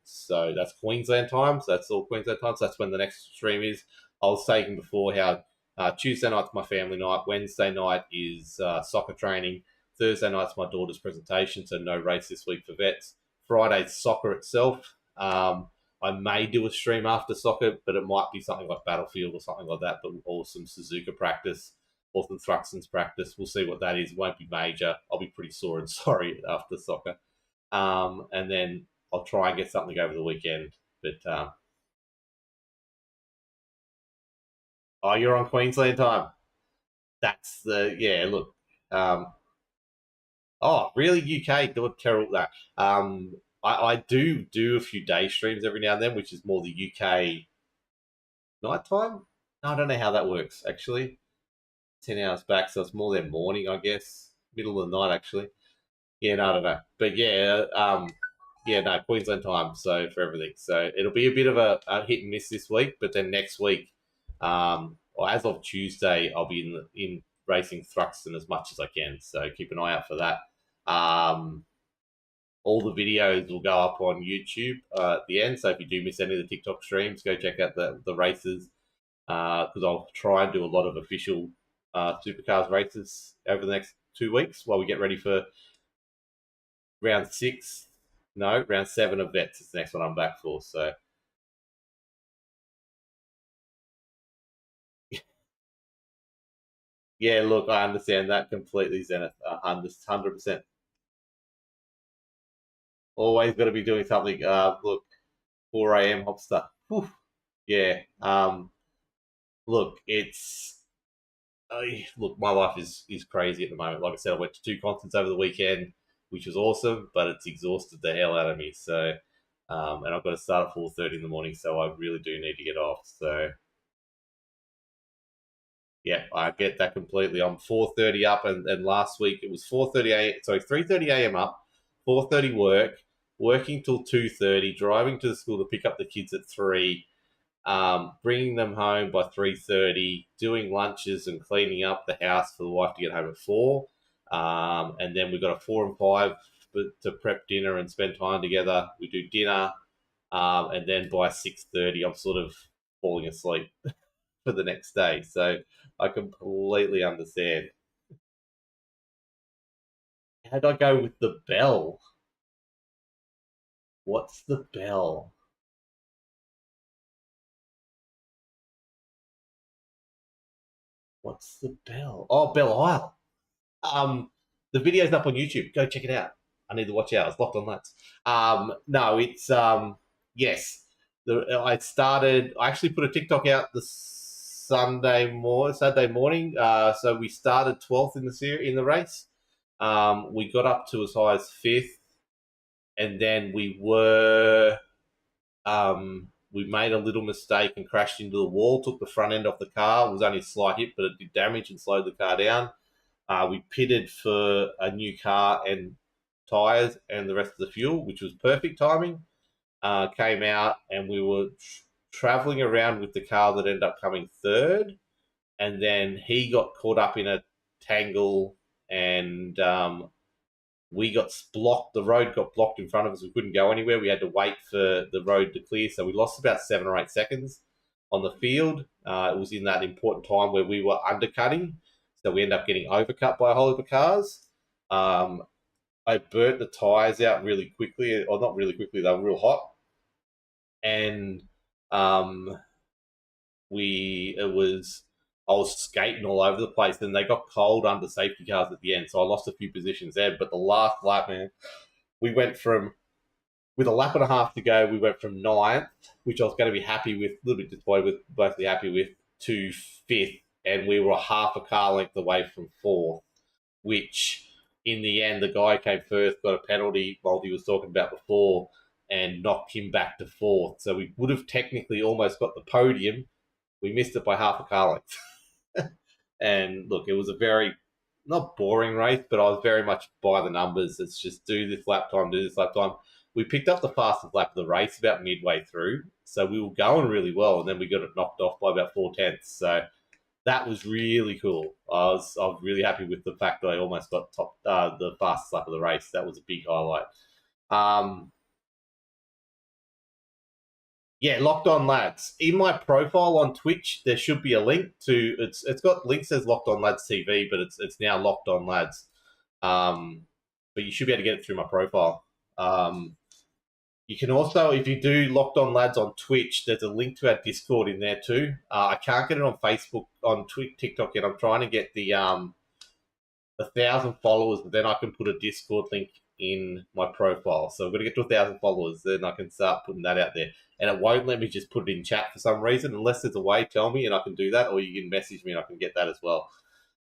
S1: So that's Queensland time. So that's all Queensland time. So that's when the next stream is. I was saying before how Tuesday night's my family night. Wednesday night is soccer training. Thursday night's my daughter's presentation, so no race this week for vets. Friday's soccer itself. I may do a stream after soccer, but it might be something like Battlefield or something like that, but or some Suzuka practice or some Thruxton's practice. We'll see what that is. It won't be major. I'll be pretty sore and sorry after soccer. And then I'll try and get something over the weekend. But oh, you're on Queensland time. That's the yeah. Look, oh, really? UK do terrible that. I do a few day streams every now and then, which is more the UK nighttime. No, I don't know how that works actually. 10 hours back, so it's more their morning, I guess. Middle of the night actually. Yeah, no, I don't know. But yeah, yeah, no, Queensland time, so for everything. So it'll be a bit of a hit and miss this week, but then next week, or as of Tuesday, I'll be in racing Thruxton as much as I can. So keep an eye out for that. All the videos will go up on YouTube at the end. So if you do miss any of the TikTok streams, go check out the races because I'll try and do a lot of official supercars races over the next 2 weeks while we get ready for round 6. No, round 7 of vets is the next one I'm back for. So yeah, look, I understand that completely, Zenith. 100%. Always got to be doing something. Look, 4 a.m. hopster. Whew. Yeah. Look, it's look, my life is crazy at the moment. Like I said, I went to 2 concerts over the weekend, which was awesome, but it's exhausted the hell out of me. So, and I've got to start at 4:30 in the morning, so I really do need to get off. So Yeah, I get that completely. I'm 4:30 up, and last week it was 4:30 a. Sorry, 3:30 a.m. up, 4:30 work, working till 2:30, driving to the school to pick up the kids at 3, bringing them home by 3:30, doing lunches and cleaning up the house for the wife to get home at 4, and then we've got a 4 and 5 to prep dinner and spend time together. We do dinner, and then by 6:30, I'm sort of falling asleep for the next day. So I completely understand. How'd I go with the bell? What's the bell? What's the bell? Oh, Bell Isle. Um, the video's up on YouTube. Go check it out. I need to watch out. It's locked on lads. No, it's yes. I started. I actually put a TikTok out the Saturday morning. So we started 12th in the series in the race. We got up to as high as 5th, and then we made a little mistake and crashed into the wall. Took the front end off the car. It was only a slight hit, but it did damage and slowed the car down. We pitted for a new car and tyres and the rest of the fuel, which was perfect timing. Came out and we were traveling around with the car that ended up coming third, and then he got caught up in a tangle, and we got blocked. The road got blocked in front of us. We couldn't go anywhere. We had to wait for the road to clear. So we lost about 7 or 8 seconds on the field. It was in that important time where we were undercutting. So we ended up getting overcut by a whole heap of cars. I burnt the tyres out really quickly, or not really quickly, they were real hot. And um, I was skating all over the place, and they got cold under safety cars at the end, so I lost a few positions there. But the last lap, man, we went from with a lap and a half to go, we went from ninth, which I was going to be happy with, a little bit disappointed with, mostly happy with, to fifth, and we were half a car length away from fourth, which in the end, the guy came first, got a penalty, Baldy was talking about before, and knocked him back to fourth. So we would have technically almost got the podium. We missed it by half a car length. And look, it was a very not boring race, but I was very much by the numbers. It's just do this lap time, do this lap time. We picked up the fastest lap of the race about midway through, so we were going really well, and then we got it knocked off by about 4 tenths. So that was really cool. I was really happy with the fact that I almost got the fastest lap of the race. That was a big highlight. Yeah, Locked On Lads. In my profile on Twitch, there should be a link to it's got link says Locked On Lads TV, but it's now Locked On Lads. But you should be able to get it through my profile. You can also, if you do Locked On Lads on Twitch, there's a link to our Discord in there too. I can't get it on Facebook, on TikTok yet. I'm trying to get the 1,000 followers, but then I can put a Discord link in my profile. So I've got to get to 1,000 followers, then I can start putting that out there. And it won't let me just put it in chat for some reason. Unless there's a way, tell me, and I can do that, or you can message me and I can get that as well.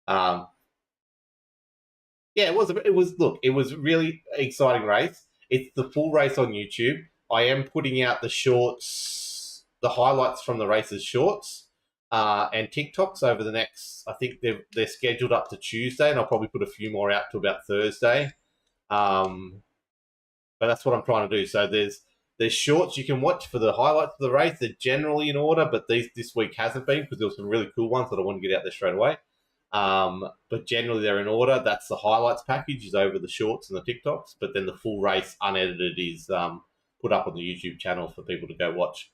S1: Yeah, it was. Look, it was a really exciting race. It's the full race on YouTube. I am putting out the shorts, the highlights from the race's shorts, and TikToks over the next. I think they're scheduled up to Tuesday, and I'll probably put a few more out to about Thursday. But that's what I'm trying to do. So there's shorts you can watch for the highlights of the race. They're generally in order, but this week hasn't been because there were some really cool ones that I want to get out there straight away. But generally they're in order. That's the highlights package is over the shorts and the TikToks, but then the full race unedited is put up on the YouTube channel for people to go watch.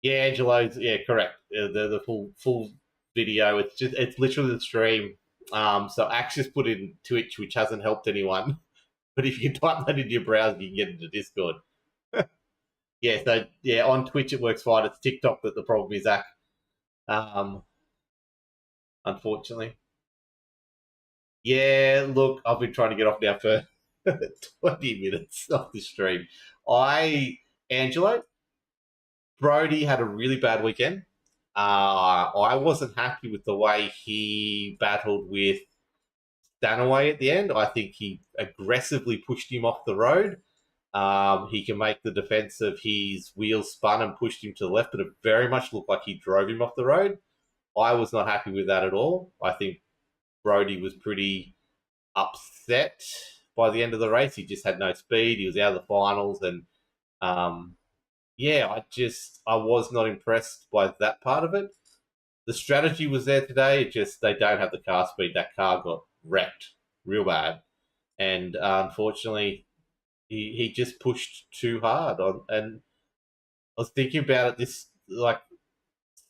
S1: Yeah, Angelo's, yeah, correct. The full video. It's literally the stream. So Axe just put in Twitch, which hasn't helped anyone. But if you type that into your browser, you can get into Discord. Yeah, so yeah, on Twitch it works fine. It's TikTok that the problem is, Zach. Unfortunately. Yeah, look, I've been trying to get off now for 20 minutes off the stream. Angelo, Brody had a really bad weekend. I wasn't happy with the way he battled with Stanaway at the end. I think he aggressively pushed him off the road. He can make the defense of his wheels spun and pushed him to the left, but it very much looked like he drove him off the road. I was not happy with that at all. I think Brody was pretty upset by the end of the race. He just had no speed. He was out of the finals, and um, yeah, I was not impressed by that part of it. The strategy was there today. It just they don't have the car speed. That car got wrecked real bad, and unfortunately, he just pushed too hard on. And I was thinking about it. This like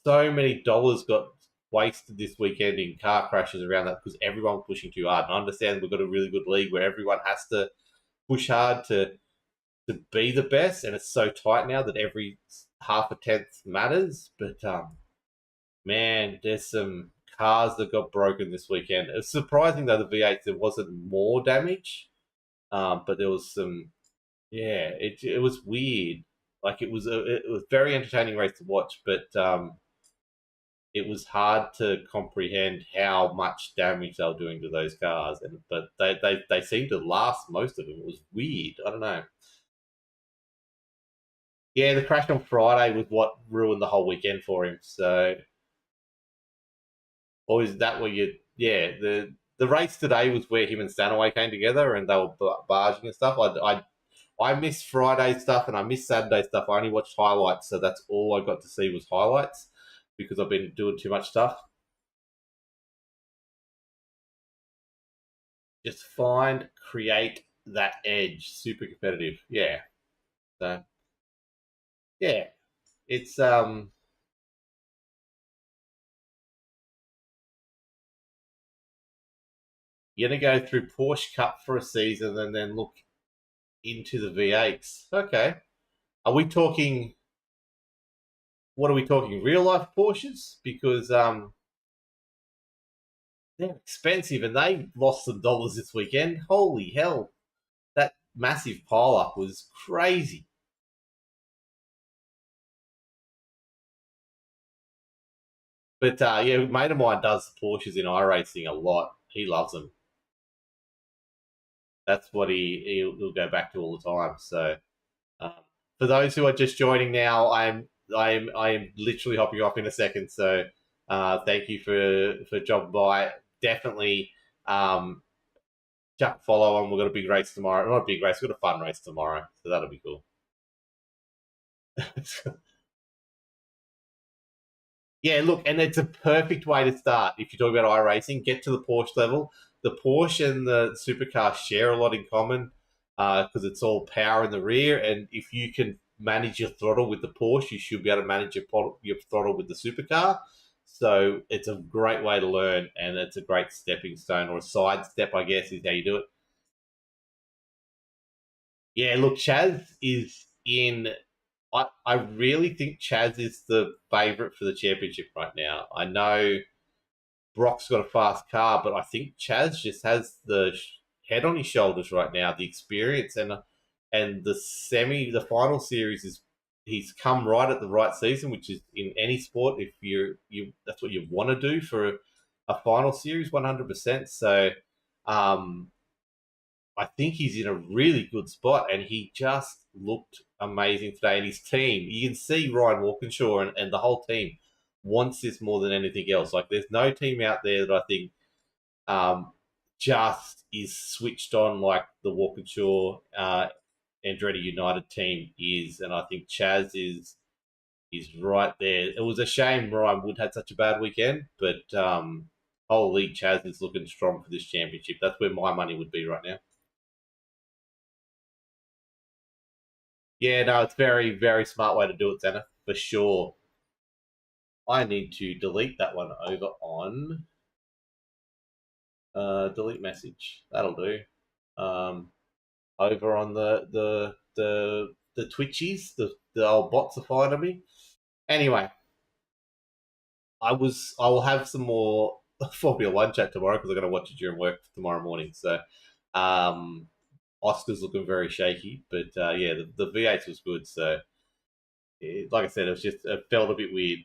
S1: so many dollars got wasted this weekend in car crashes around that because everyone was pushing too hard. And I understand we've got a really good league where everyone has to push hard to be the best, and it's so tight now that every half a tenth matters. But man, there's some cars that got broken this weekend. It's surprising though the V8 there wasn't more damage, but there was some. Yeah, it was weird. Like it was very entertaining race to watch, but it was hard to comprehend how much damage they were doing to those cars. And but they seemed to last most of them. It was weird. I don't know. Yeah, the crash on Friday was what ruined the whole weekend for him. So, or is that where you? Yeah, the race today was where him and Stanaway came together and they were barging and stuff. I missed Friday stuff and I missed Saturday stuff. I only watched highlights, so that's all I got to see was highlights because I've been doing too much stuff. Just find, create that edge. Super competitive. Yeah. So yeah, it's you're gonna go through Porsche Cup for a season and then look into the V8s. Okay. Are we talking? What are we talking? Real life Porsches? Because they're expensive and they lost some dollars this weekend. Holy hell! That massive pile up was crazy. But yeah, a mate of mine does Porsches in iRacing a lot. He loves them. That's what he'll go back to all the time. So um, for those who are just joining now, I'm literally hopping off in a second. So thank you for dropping by. Definitely chuck follow on. We've got a big race tomorrow. Not a big race. We've got a fun race tomorrow. So that'll be cool. Yeah, look, and it's a perfect way to start. If you talk about iRacing, get to the Porsche level. The Porsche and the supercar share a lot in common because it's all power in the rear. And if you can manage your throttle with the Porsche, you should be able to manage your throttle with the supercar. So it's a great way to learn, and it's a great stepping stone or a side step, I guess, is how you do it. Yeah, look, Chaz is in. I really think Chaz is the favourite for the championship right now. I know Brock's got a fast car, but I think Chaz just has the head on his shoulders right now, the experience and the final series is he's come right at the right season, which is in any sport. If you that's what you want to do for a final series, 100%. So, um, I think he's in a really good spot, and he just looked amazing today. And his team, you can see Ryan Walkinshaw and the whole team wants this more than anything else. Like, there's no team out there that I think um, just is switched on like the Walkinshaw Andretti United team is, and I think Chaz is right there. It was a shame Ryan Wood had such a bad weekend, but holy Chaz is looking strong for this championship. That's where my money would be right now. Yeah, no, it's very, very smart way to do it, Xana, for sure. I need to delete that one over on delete message. That'll do. Um, over on the Twitchies, the old bots are finding me. Anyway, I will have some more Formula One chat tomorrow because I'm going to watch it during work tomorrow morning. So, um, Oscar's looking very shaky, but yeah, the V8 was good. So, like I said, it felt a bit weird.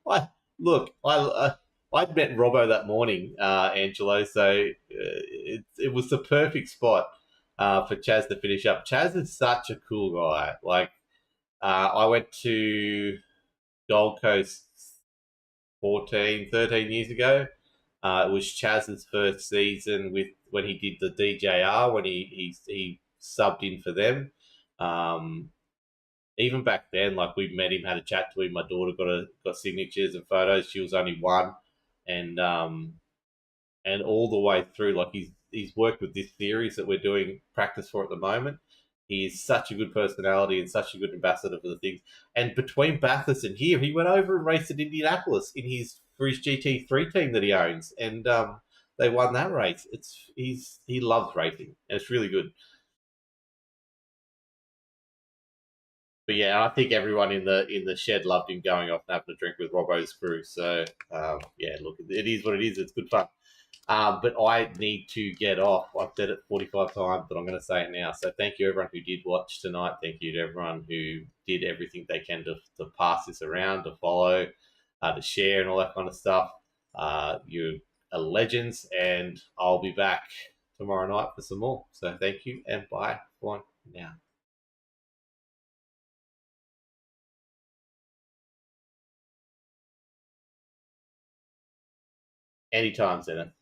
S1: I look, I'd met Robbo that morning, Angelo. So it was the perfect spot. for Chaz to finish up. Chaz is such a cool guy. Like, I went to Gold Coast 14, 13 years ago. It was Chaz's first season with when he did the DJR when he subbed in for them. Um, Even back then, like we met him, had a chat to him. My daughter got signatures and photos. She was only one, and and all the way through, like he's worked with this series that we're doing practice for at the moment. He is such a good personality and such a good ambassador for the things. And between Bathurst and here, he went over and raced at Indianapolis in his for his GT3 team that he owns, and they won that race. He loves racing, and it's really good. But yeah, I think everyone in the shed loved him going off and having a drink with Robbo's crew. So yeah, look, it is what it is. It's good fun. But I need to get off. I've said it 45 times, but I'm going to say it now. So thank you, everyone who did watch tonight. Thank you to everyone who did everything they can to pass this around, to follow, to share, and all that kind of stuff. You are legends, and I'll be back tomorrow night for some more. So thank you, and bye for now. Anytime, Zenith.